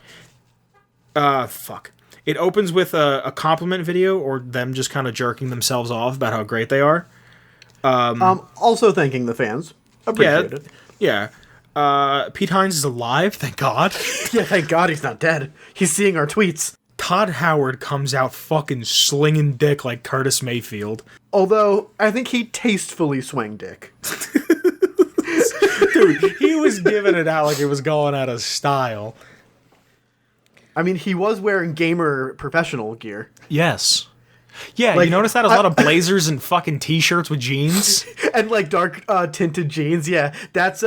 Fuck. It opens with a compliment video or them just kind of jerking themselves off about how great they are. Also thanking the fans. Appreciate it. Yeah. Pete Hines is alive, thank God. Yeah, thank God he's not dead. He's seeing our tweets. Todd Howard comes out fucking slinging dick like Curtis Mayfield. Although, I think he tastefully swung dick. Dude, he was giving it out like it was going out of style. I mean, he was wearing gamer professional gear. Yes. Yeah, you notice that? A lot of blazers and fucking t-shirts with jeans. And, like, dark tinted jeans, yeah. That's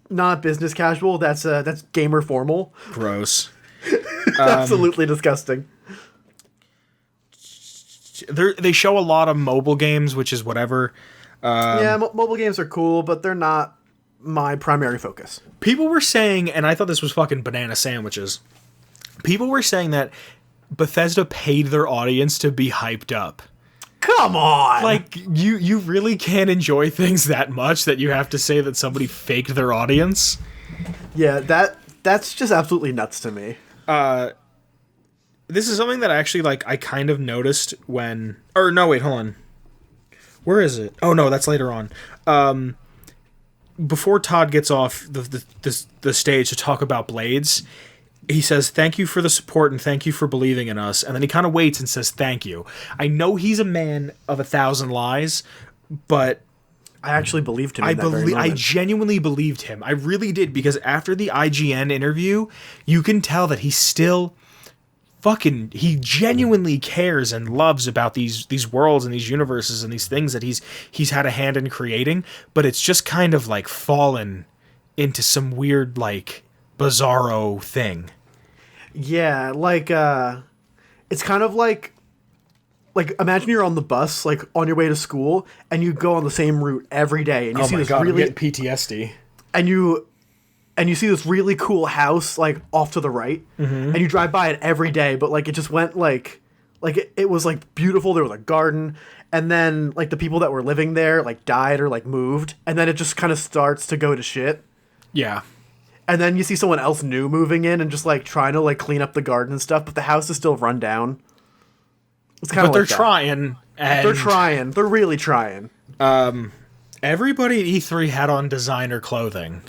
not business casual, that's gamer formal. Gross. Absolutely disgusting. They show a lot of mobile games, which is whatever. Mobile games are cool, but they're not my primary focus. People were saying, and I thought this was fucking banana sandwiches, people were saying that Bethesda paid their audience to be hyped up. Come on! Like, you really can't enjoy things that much that you have to say that somebody faked their audience? Yeah, that's just absolutely nuts to me. This is something that actually, like, I kind of noticed when... Or, no, wait, hold on. Where is it? Oh no, that's later on. Before Todd gets off the stage to talk about Blades, he says, "Thank you for the support and thank you for believing in us." And then he kind of waits and says, "Thank you." I know he's a man of 1,000 lies, but I actually believed him. I genuinely believed him. I really did, because after the IGN interview, you can tell that he's still he genuinely cares and loves about these worlds and these universes and these things that he's had a hand in creating, but it's just kind of like fallen into some weird like bizarro thing. Yeah, like it's kind of like imagine you're on the bus, like on your way to school, and you go on the same route every day, and you see this really I'm getting PTSD, and you see this really cool house like off to the right, and you drive by it every day, but like it just went like it was like beautiful. There was a garden, and then like the people that were living there like died or like moved, and then it just kind of starts to go to shit. Yeah. And then you see someone else new moving in and just like trying to like clean up the garden and stuff, but the house is still run down. It's kind of they're trying. And they're trying. They're really trying. Everybody at E3 had on designer clothing.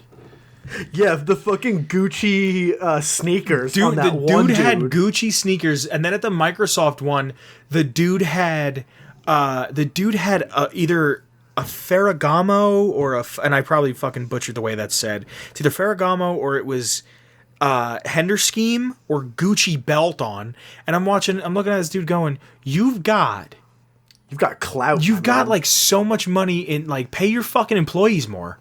Yeah, the fucking Gucci sneakers. Dude, on that one dude had Gucci sneakers, and then at the Microsoft one, the dude had either a Ferragamo or and I probably fucking butchered the way that's said. It's either Ferragamo or it was Henderscheme or Gucci belt on, and I'm looking at this dude going, You've got clout. You've got man. Like so much money in like pay your fucking employees more."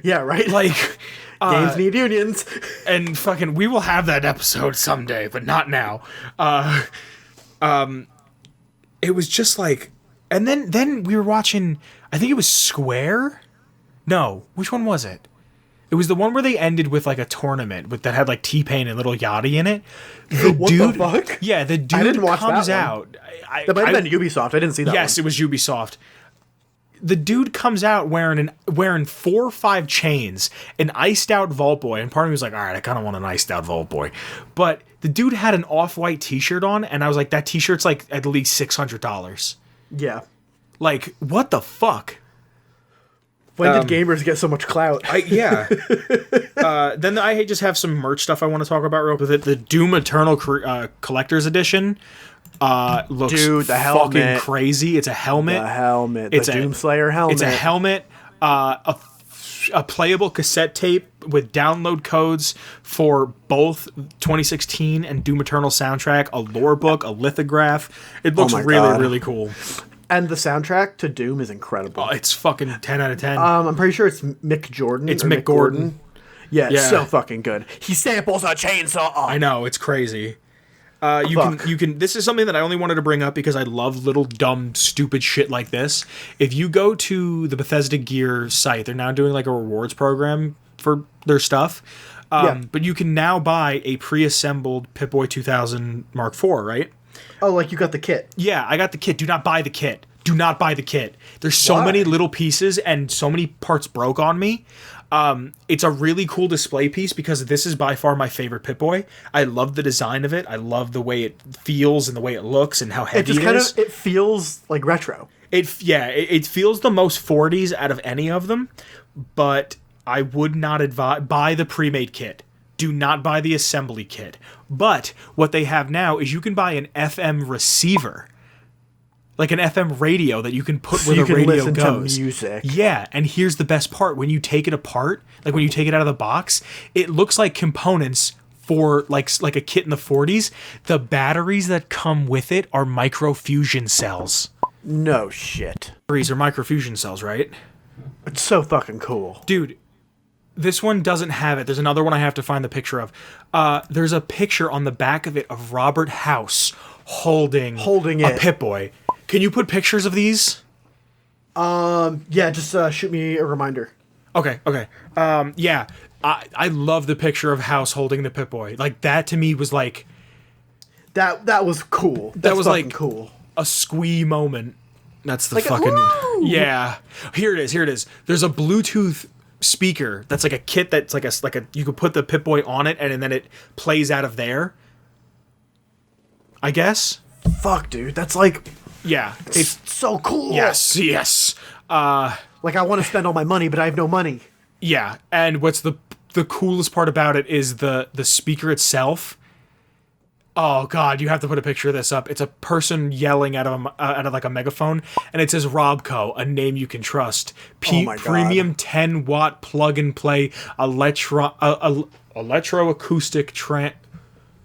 Yeah, right? Like, games need unions. And fucking, we will have that episode someday, but not now. It was just like, and then we were watching, I think it was Square? No, which one was it? It was the one where they ended with like a tournament that had like T-Pain and Little Yachty in it. What the fuck? Yeah, the dude comes out. That might have been Ubisoft. I didn't see that Yes, one. It was Ubisoft. The dude comes out wearing 4 or 5 chains, an iced out Vault Boy, and part of me was like, all right, I kind of want an iced out Vault Boy. But the dude had an off-white t-shirt on, and I was like, that t-shirt's like at least $600. Yeah. Like, what the fuck? When did gamers get so much clout? Yeah. Then I just have some merch stuff I want to talk about real quick. The Doom Eternal Collector's Edition. Looks Dude, the helmet. Fucking crazy. It's a helmet. The helmet. The Doomslayer helmet. It's a helmet. A playable cassette tape with download codes for both 2016 and Doom Eternal soundtrack. A lore book. A lithograph. It looks really cool. And the soundtrack to Doom is incredible. Oh, it's fucking 10 out of 10. I'm pretty sure it's Mick Jordan. It's Mick Gordon. Yeah, it's so fucking good. He samples a chainsaw. I know, it's crazy. You can. This is something that I only wanted to bring up because I love little dumb stupid shit like this. If you go to the Bethesda Gear site, they're now doing like a rewards program for their stuff. But you can now buy a pre-assembled Pip-Boy 2000 Mark IV, right? Oh, like you got the kit. Yeah, I got the kit. Do not buy the kit. Do not buy the kit. There's so many little pieces and so many parts broke on me. It's a really cool display piece because this is by far my favorite Pip-Boy. I love the design of it. I love the way it feels and the way it looks and how heavy it is. It feels like retro. It feels the most 40s out of any of them, but I would not advise buy the pre-made kit. Do not buy the assembly kit. But what they have now is you can buy an FM receiver. Like an FM radio that you can put where the radio goes. To music. Yeah, and here's the best part. When you take it apart, like when you take it out of the box, it looks like components for like a kit in the 40s. The batteries that come with it are microfusion cells. No shit. Batteries are microfusion cells, right? It's so fucking cool. Dude, this one doesn't have it. There's another one I have to find the picture of. There's a picture on the back of it of Robert House holding a Pip-Boy. Can you put pictures of these? Yeah, just shoot me a reminder. Okay. Yeah, I love the picture of House holding the Pip-Boy. Like, that to me was like... That was cool. That was like cool. A squee moment. That's the like fucking... Yeah. Here it is. There's a Bluetooth speaker that's like a kit that's like a you could put the Pip-Boy on it and then it plays out of there. I guess. Fuck, dude. That's like... Yeah, It's so cool. yes. Like, I want to spend all my money, but I have no money. Yeah, and what's the coolest part about it is the speaker itself. Oh God, you have to put a picture of this up. It's a person yelling out of like a megaphone, and it says Robco, a name you can trust. Oh my God. Premium 10-watt plug-and-play electroacoustic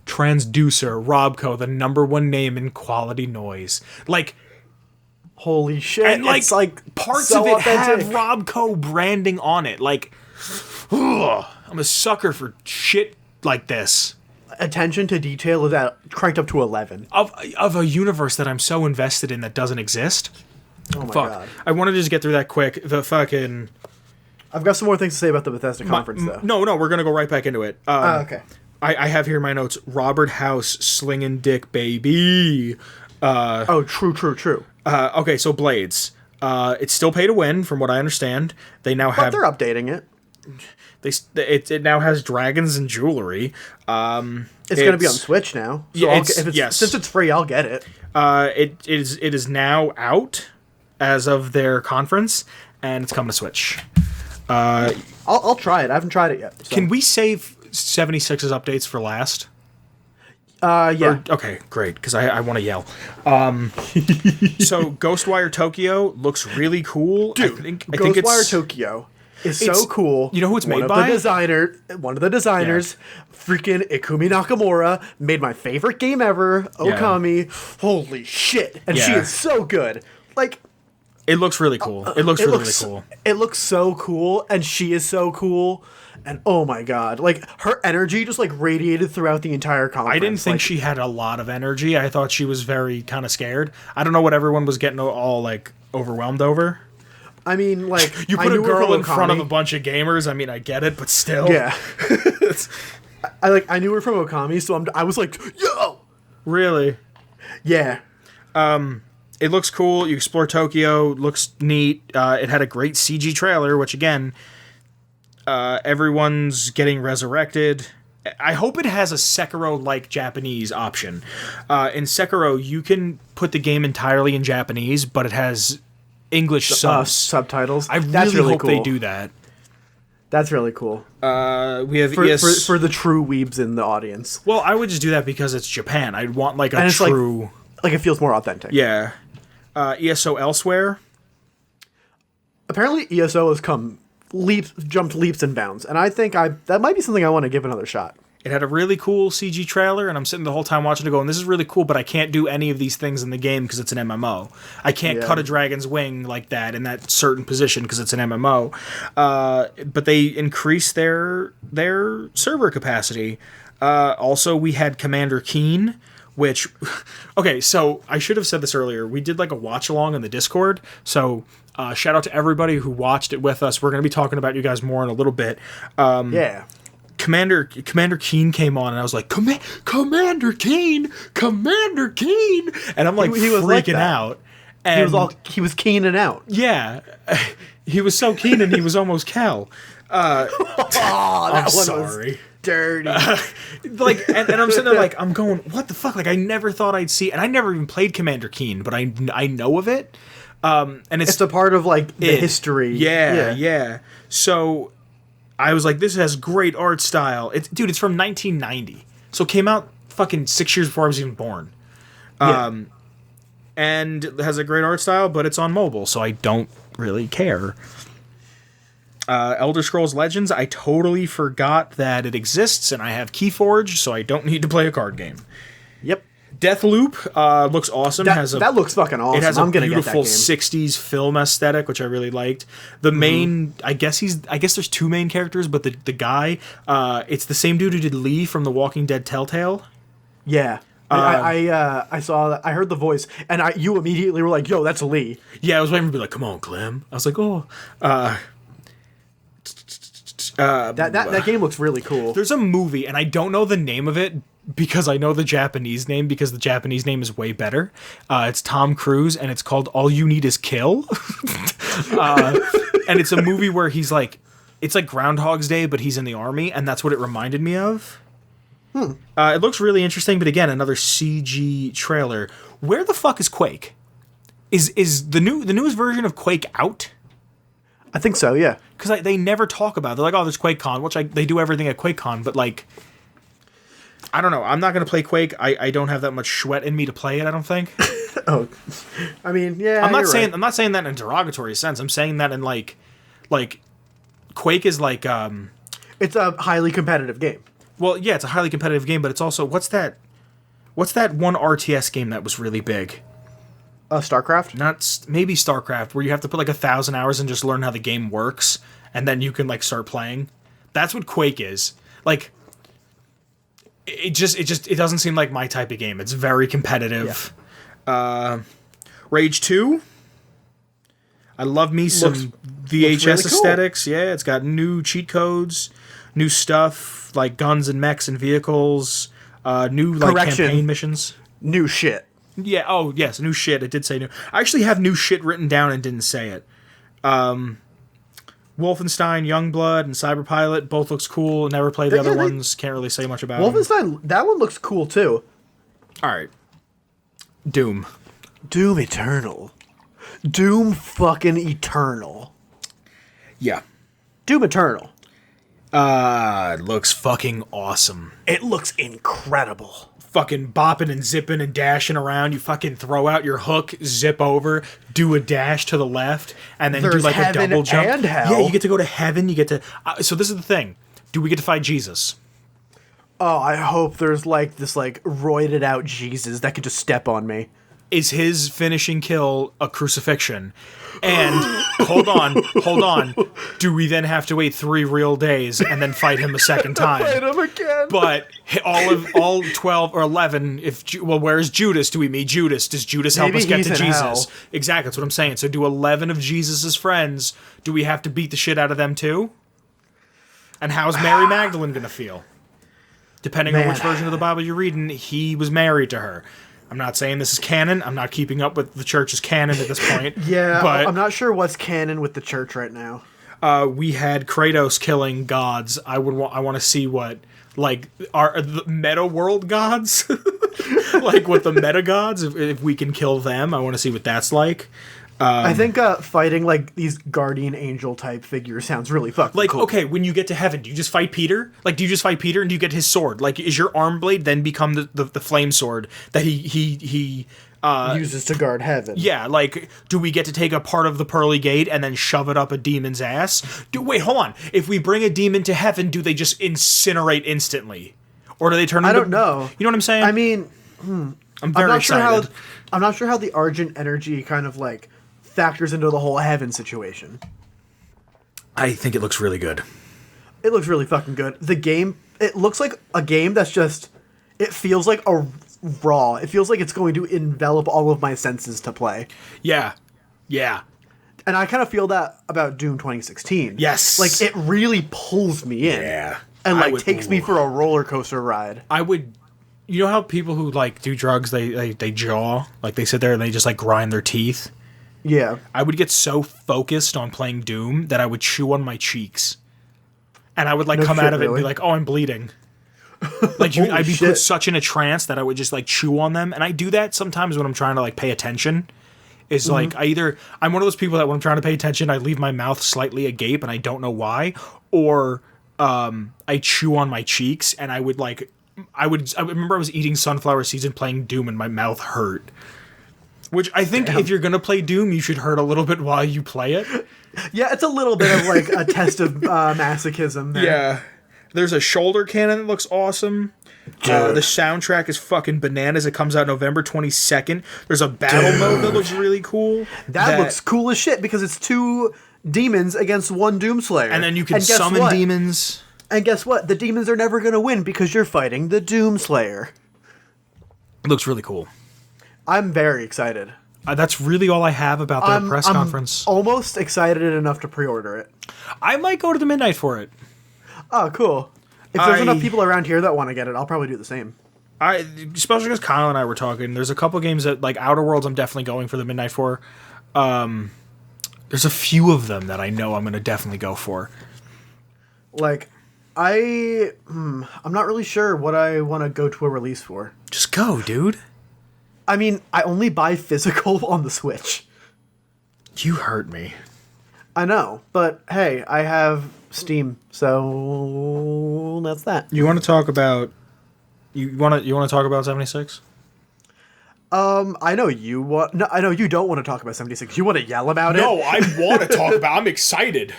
transducer. Robco, the #1 name in quality noise. Like, holy shit! and like, it's like parts so of it authentic. have Robco branding on it. Like, ugh, I'm a sucker for shit like this. Attention to detail is at cranked up to 11. Of a universe that I'm so invested in that doesn't exist. Oh my Fuck. God! I wanted to just get through that quick. The fucking... I've got some more things to say about the Bethesda conference, though. No, we're going to go right back into it. Okay. I have here in my notes, Robert House slinging dick, baby. Oh, true. Okay, so Blades. It's still pay to win, from what I understand. They now But have... they're updating it. It now has dragons and jewelry. It's going to be on Switch now. So Yeah, since it's free, I'll get it. It is now out as of their conference, and it's coming to Switch. I'll try it. I haven't tried it yet. So. Can we save 76's updates for last? Yeah. Okay, great, because I want to yell. So Ghostwire Tokyo looks really cool. Dude, I think Ghostwire Tokyo is so cool. You know who it's made by? One of the designers, freaking Ikumi Nakamura, made my favorite game ever, Okami. Holy shit. And she Yeah. is so good. Like, it looks really cool. It looks really cool. It looks so cool, and she is so cool. And oh my God, like, her energy just like radiated throughout the entire conference. I didn't think like, she had a lot of energy. I thought she was very kind of scared. I don't know what everyone was getting all like overwhelmed over. I mean, like, You I put a knew her girl from in front of Okami. a bunch of gamers. I mean, I get it, but still. Yeah. I knew her from Okami, so I was like, yo. Really? Yeah. It looks cool. You explore Tokyo. Looks neat. It had a great CG trailer, which again, everyone's getting resurrected. I hope it has a Sekiro-like Japanese option. In Sekiro, you can put the game entirely in Japanese, but it has English subtitles. I That's really really hope cool. they do that. That's really cool. We have For the true weebs in the audience. Well, I would just do that because it's Japan. I'd want like a And it's true... Like, it feels more authentic. Yeah. ESO Elsewhere. Apparently, ESO has jumped leaps and bounds, and I think that might be something I want to give another shot. It had a really cool CG trailer, and I'm sitting the whole time watching it going, this is really cool, but I can't do any of these things in the game because it's an MMO. I can't cut a dragon's wing like that in that certain position because it's an MMO. But they increased their server capacity. Also, we had Commander Keen, which... Okay, so I should have said this earlier. We did like a watch-along in the Discord, so... shout out to everybody who watched it with us. We're going to be talking about you guys more in a little bit. Yeah. Commander Keen came on, and I was like, Commander Keen, and I'm like, He was freaking like that. out. And He was keening out. yeah, he was so keen, and he was almost Cal. Oh, that I'm one sorry. was dirty. Like, and I'm sitting there like, I'm going, what the fuck? Like, I never thought I'd see, and I never even played Commander Keen, but I know of it. And It's a part of like the history. Yeah. So I was like, this has great art style. It's from 1990. So it came out fucking 6 years before I was even born. And it has a great art style, but it's on mobile, so I don't really care. Elder Scrolls Legends, I totally forgot that it exists, and I have Keyforge, so I don't need to play a card game. Yep. Deathloop looks awesome. That looks fucking awesome. It has a I'm gonna beautiful get that game. 60s film aesthetic, which I really liked. The main, I guess there's two main characters, but the guy, it's the same dude who did Lee from The Walking Dead Telltale. Yeah. I saw that. I heard the voice, and you immediately were like, "Yo, that's Lee." Yeah, I was waiting to be like, "Come on, Clem." I was like, "Oh." That game looks really cool. There's a movie, and I don't know the name of it because I know the Japanese name because the Japanese name is way better. It's Tom Cruise, and it's called All You Need Is Kill. And it's a movie where he's like, it's like Groundhog's Day, but he's in the army, and that's what it reminded me of. It looks really interesting, but again, another CG trailer. Where the fuck is Quake? Is the newest version of Quake out? I think so, yeah. Because they never talk about it. They're like, oh, there's QuakeCon, which they do everything at QuakeCon, but like, I don't know. I'm not going to play Quake. I don't have that much sweat in me to play it, I don't think. Oh, I mean, yeah. I'm not saying that in a derogatory sense. I'm saying that in like Quake is like it's a highly competitive game. Well, yeah, it's a highly competitive game, but it's also what's that one RTS game that was really big? StarCraft? Maybe StarCraft, where you have to put like 1,000 hours and just learn how the game works, and then you can like start playing. That's what Quake is. Like, it doesn't seem like my type of game. It's very competitive. Yeah. Rage 2. I love me some VHS really aesthetics. Cool. Yeah, it's got new cheat codes, new stuff like guns and mechs and vehicles, new like campaign missions. New shit. Yeah, oh yes, new shit. It did say new. I actually have new shit written down and didn't say it. Wolfenstein, Youngblood, and Cyberpilot both looks cool. Never played the other ones. Can't really say much about Wolfenstein, that one looks cool too. Alright. Doom Eternal. Doom fucking Eternal. Yeah. Doom Eternal. It looks fucking awesome. It looks incredible. Fucking bopping and zipping and dashing around. You fucking throw out your hook, zip over, do a dash to the left, and then do like a double jump. And hell. Yeah, you get to go to heaven. You get to. So this is the thing. Do we get to fight Jesus? Oh, I hope there's like this like roided out Jesus that could just step on me. Is his finishing kill a crucifixion? And hold on. Do we then have to wait 3 real days and then fight him a second time? Fight him again. But all 12 or 11. Where's Judas? Do we meet Judas? Does Judas help us get to Jesus? Hell. Exactly, that's what I'm saying. So do 11 of Jesus's friends? Do we have to beat the shit out of them too? And how's Mary Magdalene gonna feel? Depending on which version of the Bible you're reading, he was married to her. I'm not saying this is canon. I'm not keeping up with the church's canon at this point. Yeah, but I'm not sure what's canon with the church right now. We had Kratos killing gods. I want to see what like are the meta world gods, like what the meta gods. If we can kill them, I want to see what that's like. I think fighting like these guardian angel type figures sounds really fucking like cool. Okay, when you get to heaven, do you just fight Peter? Like, do you just fight Peter and do you get his sword? Like, is your arm blade then become the flame sword that he uses to guard heaven? Yeah, like, do we get to take a part of the pearly gate and then shove it up a demon's ass? Wait, hold on. If we bring a demon to heaven, do they just incinerate instantly, or do they turn? I don't know. You know what I'm saying? I mean, I'm very excited. I'm not sure how the Argent energy kind of like factors into the whole heaven situation. I think it looks really good. It looks really fucking good. The game, it looks like a game that's just, it feels like a raw. It feels like it's going to envelop all of my senses to play. Yeah. Yeah. And I kind of feel that about Doom 2016. Yes. Like, it really pulls me in. Yeah. And, like, takes me for a roller coaster ride. I would... You know how people who, like, do drugs, they jaw? Like, they sit there and they just, like, grind their teeth? Yeah. I would get so focused on playing Doom that I would chew on my cheeks. And I would, like, come out of it and be like, oh, I'm bleeding. Like, I'd be put such in a trance that I would just, like, chew on them. And I do that sometimes when I'm trying to, like, pay attention. Is like, I'm one of those people that when I'm trying to pay attention, I leave my mouth slightly agape and I don't know why. Or I chew on my cheeks and I remember I was eating sunflower seeds and playing Doom and my mouth hurt. Which I think if you're going to play Doom, you should hurt a little bit while you play it. Yeah, it's a little bit of like a test of masochism there. Yeah. There's a shoulder cannon that looks awesome. The soundtrack is fucking bananas. It comes out November 22nd. There's a battle mode that looks really cool. That looks cool as shit because it's 2 demons against 1 Doomslayer. And then you can summon demons. And guess what? The demons are never going to win because you're fighting the Doomslayer. It looks really cool. I'm very excited. That's really all I have about the press conference. Almost excited enough to pre-order it. I might go to the midnight for it. Oh, cool. If there's enough people around here that want to get it, I'll probably do the same. Especially because Kyle and I were talking. There's a couple games that, like, Outer Worlds I'm definitely going for the midnight for. There's a few of them that I know I'm going to definitely go for. Like, I'm not really sure what I want to go to a release for. Just go, dude. I mean, I only buy physical on the Switch. You hurt me. I know, but hey, I have Steam, so that's that. You want to talk about you want to talk about 76? I know you want. No, I know you don't want to talk about 76. You want to yell about it. No, I want to talk about. I'm excited.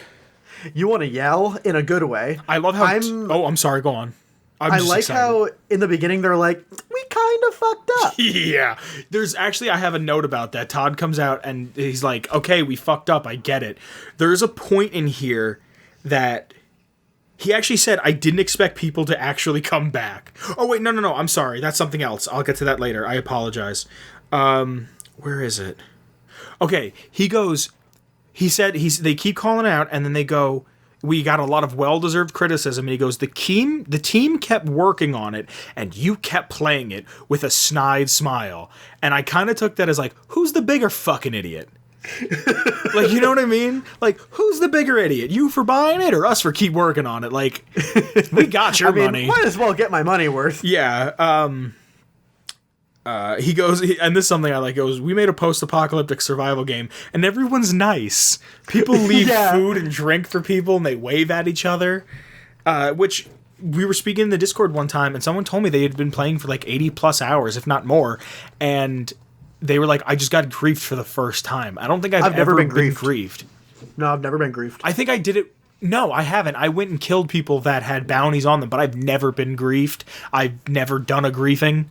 You want to yell in a good way. I love how. I'm sorry. Go on. I like excited. How in the beginning they're like, we kind of fucked up. Yeah. There's actually, I have a note about that. Todd comes out and he's like, okay, we fucked up. I get it. There's a point in here that he actually said, I didn't expect people to actually come back. Oh, wait, no. I'm sorry. That's something else. I'll get to that later. I apologize. Where is it? Okay. He said, they keep calling out and then they go, we got a lot of well-deserved criticism, and he goes, the team kept working on it, and you kept playing it with a snide smile. And I kind of took that as like, who's the bigger fucking idiot? Like, you know what I mean? Like, who's the bigger idiot? You for buying it, or us for keep working on it? Like, we got your money. Might as well get my money worth. Yeah, he goes, and this is something I like, goes, we made a post-apocalyptic survival game, and everyone's nice. People leave food and drink for people, and they wave at each other, which we were speaking in the Discord one time, and someone told me they had been playing for like 80-plus hours, if not more, and they were like, I just got griefed for the first time. I don't think I've ever been griefed. No, I've never been griefed. I think I did it. No, I haven't. I went and killed people that had bounties on them, but I've never been griefed. I've never done a griefing.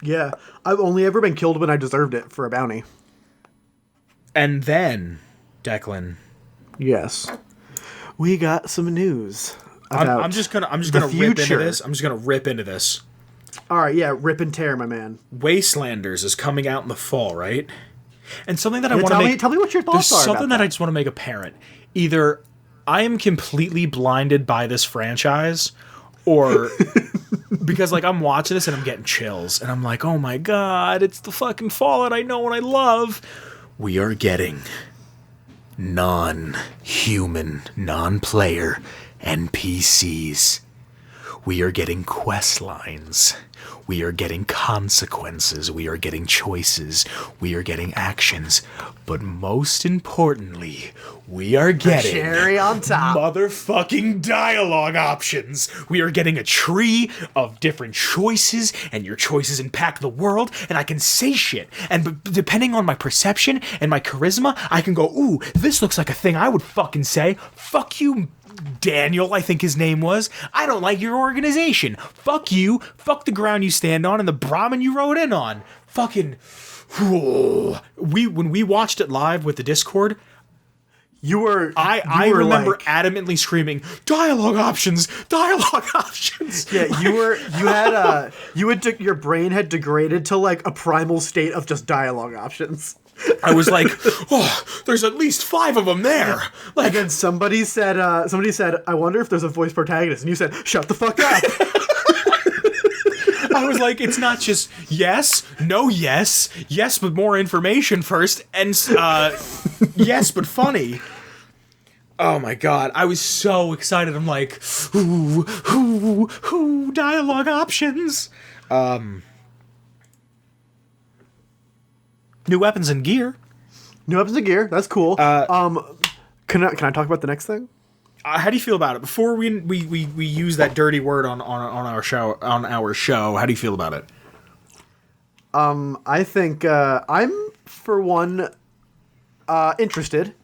Yeah, I've only ever been killed when I deserved it for a bounty. And then, Declan. Yes. We got some news about I'm just gonna rip into this. I'm just gonna rip into this. Alright, yeah, rip and tear, my man. Wastelanders is coming out in the fall, right? And something that I want to make... Tell me what your thoughts are. There's something that I just want to make apparent. Either I am completely blinded by this franchise, or... Because, like, I'm watching this and I'm getting chills. And I'm like, oh my god, it's the fucking Fallout I know and I love. We are getting non-human, non-player NPCs. We are getting quest lines. We are getting consequences. We are getting choices. We are getting actions. But most importantly, we are getting cherry on top motherfucking dialogue options. We are getting a tree of different choices, and your choices impact the world, and I can say shit. And depending on my perception and my charisma, I can go, ooh, this looks like a thing I would fucking say. Fuck you, Daniel, I think his name was. I don't like your organization. Fuck you. Fuck the ground you stand on and the Brahmin you rode in on. Fucking... When we watched it live with the Discord... I remember like, adamantly screaming, dialogue options. Yeah, your brain had degraded to like a primal state of just dialogue options. I was like, oh, there's at least 5 of them there. Like, and then somebody said, I wonder if there's a voice protagonist, and you said, shut the fuck up. I was like, it's not just yes, no, yes, but more information first, and yes, but funny. Oh my god, I was so excited. I'm like, ooh, dialogue options. New weapons and gear. That's cool. Can I talk about the next thing? How do you feel about it? Before we use that dirty word on our show, how do you feel about it? I think I'm for one interested.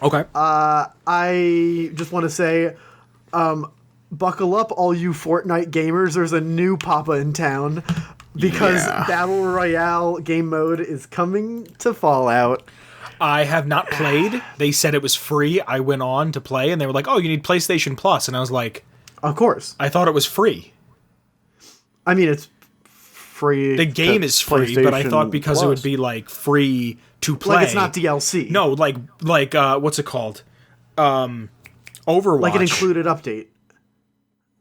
Okay. I just want to say, buckle up, all you Fortnite gamers. There's a new papa in town because Battle Royale game mode is coming to Fallout. I have not played. They said it was free. I went on to play, and they were like, oh, you need PlayStation Plus. And I was like... Of course. I thought it was free. I mean, it's free. The game is free, but I thought because Plus. It would be, like, free to play. Like it's not DLC. No, like what's it called? Overwatch. Like an included update.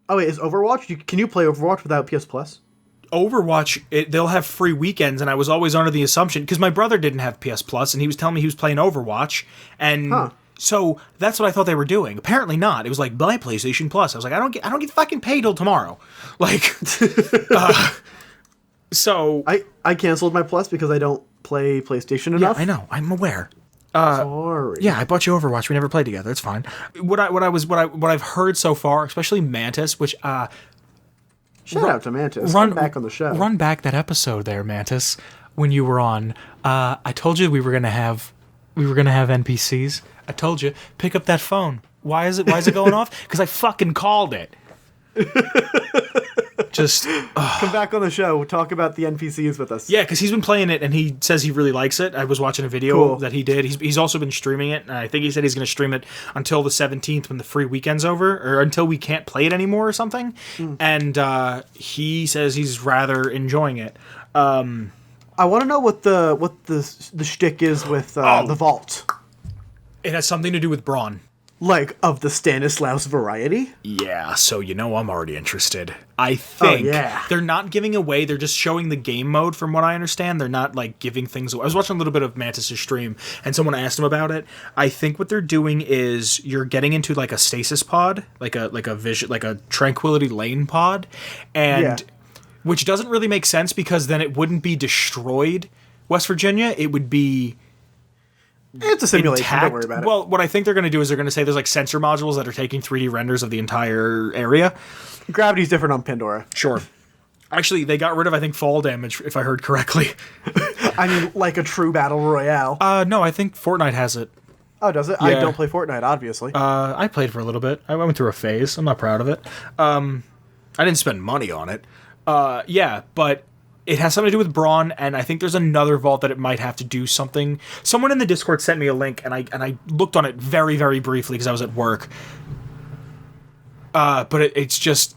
Oh, wait, is Overwatch? Can you play Overwatch without PS Plus? Overwatch, they'll have free weekends, and I was always under the assumption, because my brother didn't have PS Plus, and he was telling me he was playing Overwatch, and so that's what I thought they were doing. Apparently not. It was like, buy PlayStation Plus. I was like, I don't get fucking paid till tomorrow. Like, So I canceled my Plus because I don't play PlayStation enough. Yeah, I know. I'm aware. Sorry. Yeah, I bought you Overwatch. We never played together. It's fine. What I've heard so far, especially Mantis, which Shout out to Mantis. Come back on the show. Run back that episode there, Mantis, when you were on. I told you we were gonna have NPCs. I told you, pick up that phone. Why is it going off? Because I fucking called it. Just come back on the show. We'll talk about the NPCs with us. Yeah, because he's been playing it and he says he really likes it. I was watching a video that he did. He's also been streaming it, and I think he said he's going to stream it until the 17th when the free weekend's over, or until we can't play it anymore or something. And he says he's rather enjoying it. I want to know what the shtick is with the vault. It has something to do with Braun. Like, of the Stanislaus variety? Yeah, so I'm already interested. I think they're not giving away, they're just showing the game mode from what I understand. They're not, like, giving things away. I was watching a little bit of Mantis' stream, and someone asked him about it. I think what they're doing is you're getting into, like, a stasis pod, like a Tranquility Lane pod, and which doesn't really make sense because then it wouldn't be destroyed, West Virginia. It would be... It's a simulation, intact. Don't worry about it. Well, what I think they're going to do is they're going to say there's like sensor modules that are taking 3D renders of the entire area. Gravity's different on Pandora. Sure. Actually, they got rid of, I think, fall damage, if I heard correctly. I mean, like a true battle royale. No, I think Fortnite has it. Oh, does it? Yeah. I don't play Fortnite, obviously. I played for a little bit. I went through a phase. I'm not proud of it. I didn't spend money on it. Yeah, but... It has something to do with Braun, and I think there's another vault that it might have to do something. Someone in the Discord sent me a link, and I looked on it very, very briefly because I was at work. But it's just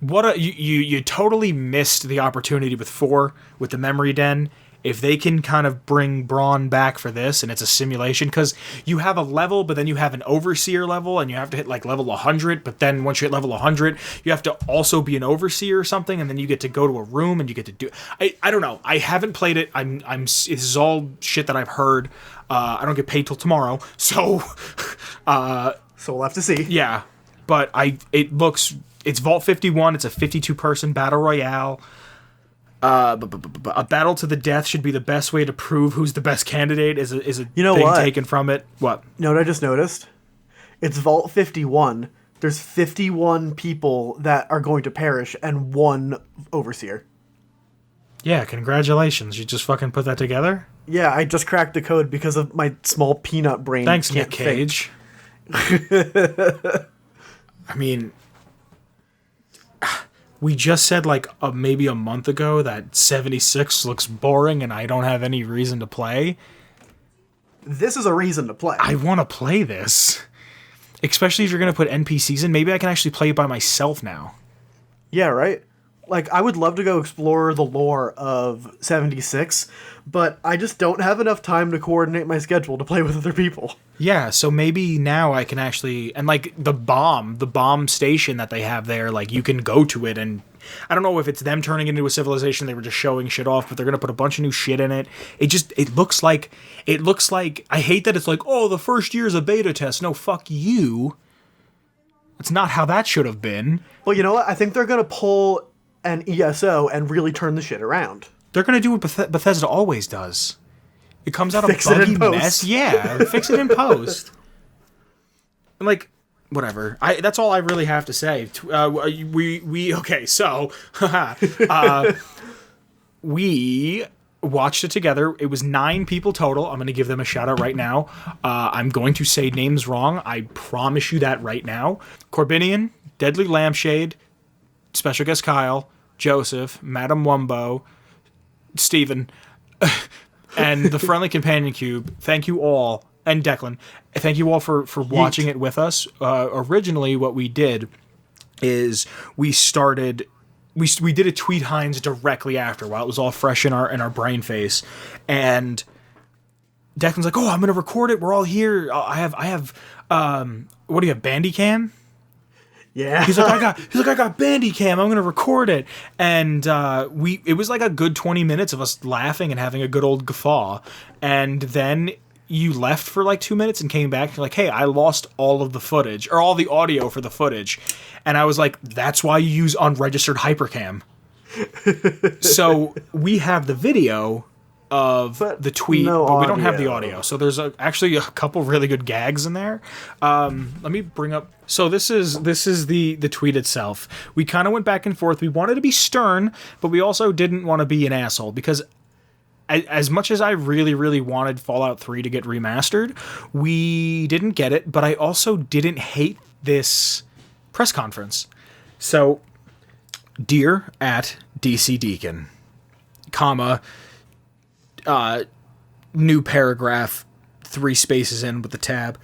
you totally missed the opportunity with 4 with the memory den. If they can kind of bring Braun back for this, and it's a simulation, because you have a level, but then you have an overseer level, and you have to hit like level 100, but then once you hit level 100, you have to also be an overseer or something, and then you get to go to a room, and you get to do... I don't know. I haven't played it. This is all shit that I've heard. I don't get paid till tomorrow, so... so we'll have to see. Yeah, but it's Vault 51, it's a 52-person battle royale. A battle to the death should be the best way to prove who's the best candidate is a thing taken from it. What? You know what I just noticed? It's Vault 51. There's 51 people that are going to perish and 1 overseer. Yeah, congratulations. You just fucking put that together? Yeah, I just cracked the code because of my small peanut brain. Thanks, Nick Cage. I mean... We just said like maybe a month ago that 76 looks boring and I don't have any reason to play. This is a reason to play. I want to play this. Especially if you're going to put NPCs in. Maybe I can actually play it by myself now. Yeah, right? Like, I would love to go explore the lore of 76, but I just don't have enough time to coordinate my schedule to play with other people. Yeah, so maybe now I can actually... And, like, the bomb station that they have there, like, you can go to it, and... I don't know if it's them turning it into a civilization, they were just showing shit off, but they're going to put a bunch of new shit in it. It looks like... I hate that it's like, oh, the first year's a beta test. No, fuck you. It's not how that should have been. Well, you know what? I think they're going to pull an ESO and really turn the shit around. They're going to do what Bethesda always does. It comes out a buggy mess. Yeah, fix it in post. And like, whatever. That's all I really have to say. Okay, so we watched it together. It was 9 people total. I'm going to give them a shout out right now. I'm going to say names wrong. I promise you that right now. Corbinian, Deadly Lampshade, Special Guest Kyle, Joseph, Madam Wumbo, Steven, and the Friendly Companion Cube. Thank you all. And Declan. Thank you all for watching it with us. Originally, what we did is we did a Tweet Hines directly after while it was all fresh in our brain face. And Declan's like, oh, I'm going to record it. We're all here. I have what do you have, Bandicam? Yeah. He's like, I got Bandicam. I'm gonna record it, and it was like a good 20 minutes of us laughing and having a good old guffaw, and then you left for like 2 minutes and came back. And you're like, hey, I lost all of the footage or all the audio for the footage, and I was like, that's why you use unregistered hypercam. So we have the video of the tweet, but we don't have the audio. So there's actually a couple really good gags in there. Let me bring up. So this is the tweet itself. We kind of went back and forth. We wanted to be stern, but we also didn't want to be an asshole because as much as I really, really wanted Fallout 3 to get remastered, we didn't get it, but I also didn't hate this press conference. So, dear at DC Deacon, comma, new paragraph, 3 spaces in with the tab.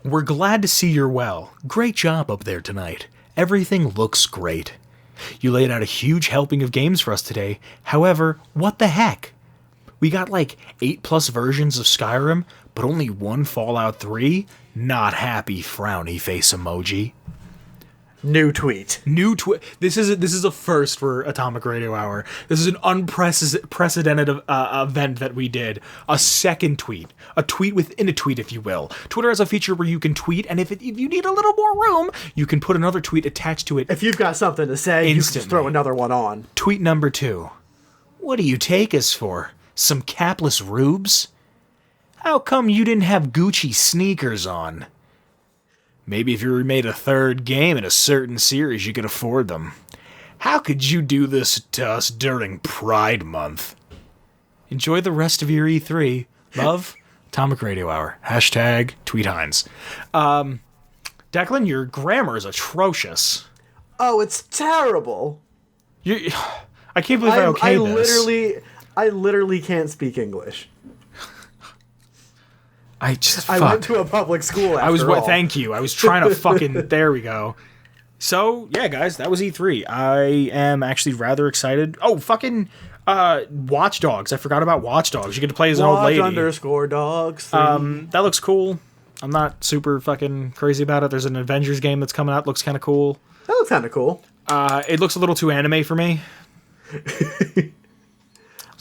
We're glad to see you're well. Great job up there tonight. Everything looks great. You laid out a huge helping of games for us today. However, what the heck? We got like 8+ versions of Skyrim, but only one Fallout 3? Not happy frowny face emoji. New tweet. This is a first for Atomic Radio Hour. This is an unprecedented event that we did. A second tweet. A tweet within a tweet, if you will. Twitter has a feature where you can tweet, and if you need a little more room, you can put another tweet attached to it. If you've got something to say, instantly. You can just throw another one on. Tweet number 2. What do you take us for? Some capless rubes? How come you didn't have Gucci sneakers on? Maybe if you remade a third game in a certain series, you could afford them. How could you do this to us during Pride Month? Enjoy the rest of your E3. Love, Atomic Radio Hour. Hashtag Tweet Hines. Declan, your grammar is atrocious. Oh, it's terrible. I can't believe I okayed this. I literally can't speak English. I went to a public school after all. Thank you. I was trying to fucking... There we go. So, yeah, guys, that was E3. I am actually rather excited. Oh, fucking Watch Dogs. I forgot about Watch Dogs. You get to play as an old lady. _dogs. That looks cool. I'm not super fucking crazy about it. There's an Avengers game that's coming out. Looks kind of cool. That looks kind of cool. It looks a little too anime for me.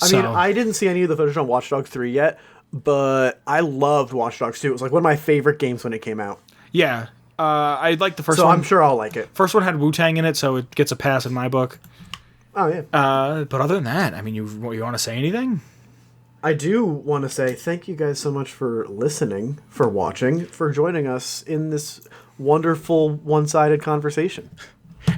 I mean, I didn't see any of the footage on Watch Dogs 3 yet, but I loved Watch Dogs 2. It was like one of my favorite games when it came out. Yeah. I liked the first one. So I'm sure I'll like it. First one had Wu-Tang in it, so it gets a pass in my book. Oh, yeah. But other than that, I mean, you want to say anything? I do want to say thank you guys so much for listening, for watching, for joining us in this wonderful one-sided conversation.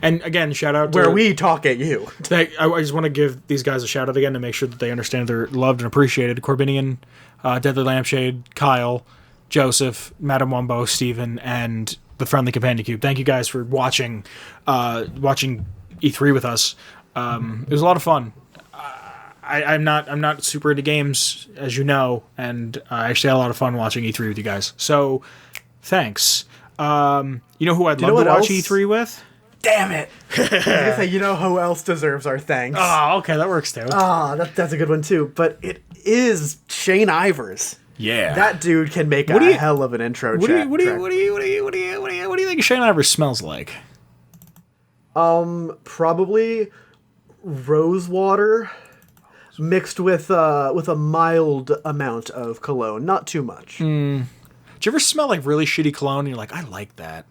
And again, shout out to... Where we talk at you. I just want to give these guys a shout out again to make sure that they understand they're loved and appreciated. Corbinian, Deadly Lampshade, Kyle, Joseph, Madam Wumbo, Steven, and the Friendly Companion Cube. Thank you guys for watching E3 with us. It was a lot of fun. I'm not super into games, as you know, and I actually had a lot of fun watching E3 with you guys. So, thanks. You know who I'd love to watch E3 with? Damn it! I was gonna say, you know who else deserves our thanks? Oh, okay, that works too. That's a good one too. But it is Shane Ivers. Yeah, that dude can make a hell of an intro. What do you think Shane Ivers smells like? Probably rose water mixed with a mild amount of cologne, not too much. Do you ever smell like really shitty cologne and you're like, I like that?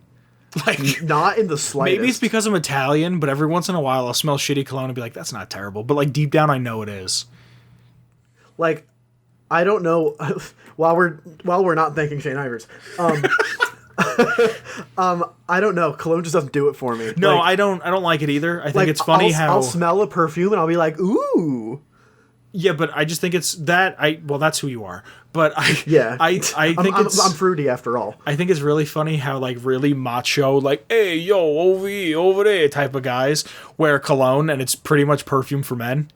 Like, not in the slightest. Maybe it's because I'm Italian, but every once in a while I'll smell shitty cologne and be like, that's not terrible. But like deep down I know it is. Like, I don't know. while we're not thanking Shane Ivers, I don't know. Cologne just doesn't do it for me. No, I don't like it either. I think it's funny how I'll smell a perfume and I'll be like, ooh. Yeah, but I just think it's that that's who you are. But I think I'm fruity after all. I think it's really funny how like really macho, like, hey yo, over here, over there type of guys wear cologne and it's pretty much perfume for men.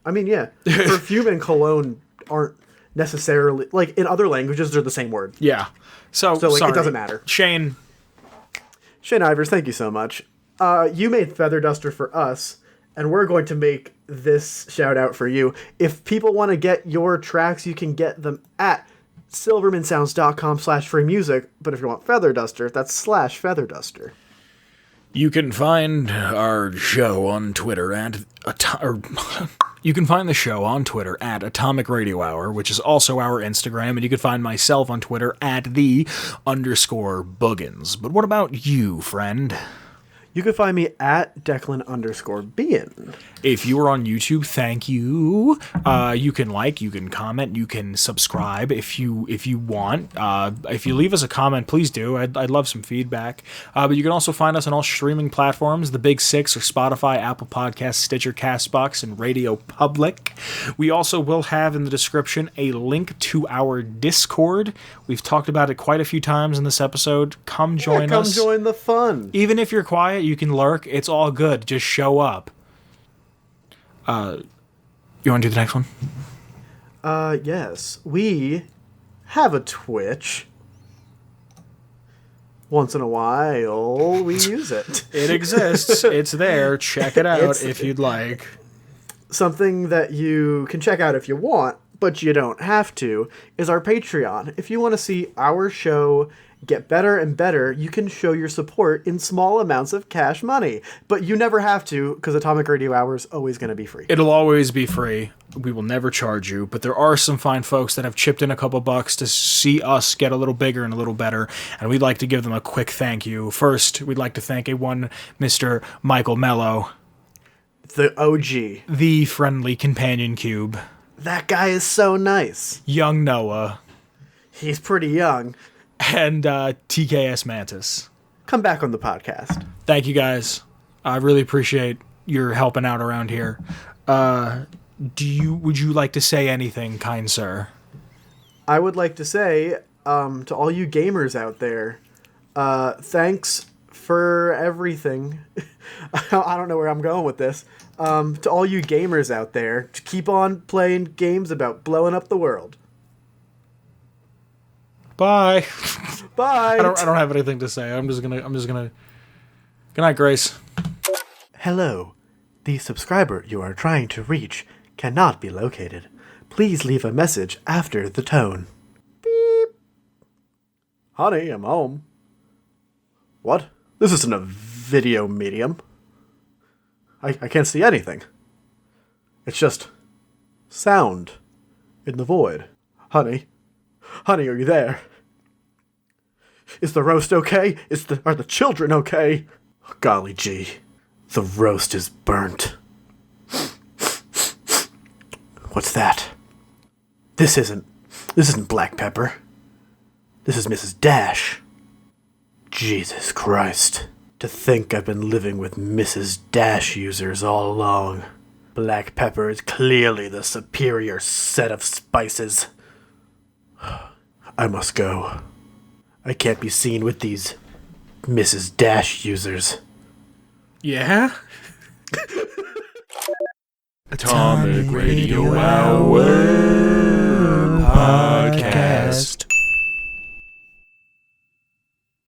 I mean, yeah. Perfume and cologne aren't necessarily, like, in other languages they're the same word. Yeah. So like, sorry. It doesn't matter. Shane Ivers, thank you so much. You made Feather Duster for us. And we're going to make this shout out for you. If people want to get your tracks, you can get them at silvermansounds.com/free music. But if you want Feather Duster, that's /Feather Duster. You can find our show on Twitter you can find the show on Twitter at Atomic Radio Hour, which is also our Instagram, and you can find myself on Twitter at _Buggins. But what about you, friend? You can find me at Declan_Bean. If you are on YouTube, thank you. You can like, you can comment, you can subscribe if you want. If you leave us a comment, please do. I'd love some feedback. But you can also find us on all streaming platforms. The big six are Spotify, Apple Podcasts, Stitcher, CastBox, and Radio Public. We also will have in the description a link to our Discord. We've talked about it quite a few times in this episode. Come join us. Come join the fun. Even if you're quiet, you can lurk. It's all good. Just show up. You want to do the next one? Yes. We have a Twitch. Once in a while, we use it. It exists. It's there. Check it out if you'd like. Something that you can check out if you want, but you don't have to, is our Patreon. If you want to see our show get better and better, you can show your support in small amounts of cash money. But you never have to, because Atomic Radio Hour is always going to be free. It'll always be free. We will never charge you. But there are some fine folks that have chipped in a couple bucks to see us get a little bigger and a little better, and we'd like to give them a quick thank you. First, we'd like to thank Mr. Michael Mello. The OG. The Friendly Companion Cube. That guy is so nice. Young Noah. He's pretty young. And TKS Mantis. Come back on the podcast. Thank you guys. I really appreciate your helping out around here. Would you like to say anything, kind sir? I would like to say to all you gamers out there, thanks for everything. I don't know where I'm going with this. To all you gamers out there, keep on playing games about blowing up the world. Bye. Bye. I don't have anything to say. I'm just gonna. Good night, Grace. Hello. The subscriber you are trying to reach cannot be located. Please leave a message after the tone. Beep. Honey, I'm home. What? This isn't a video medium. I can't see anything. It's just sound in the void. Honey, are you there? Is the roast okay? Are the children okay? Oh, golly gee, the roast is burnt. What's that? This isn't black pepper. This is Mrs. Dash. Jesus Christ. To think I've been living with Mrs. Dash users all along. Black pepper is clearly the superior set of spices. I must go. I can't be seen with these Mrs. Dash users. Yeah? Atomic Radio Hour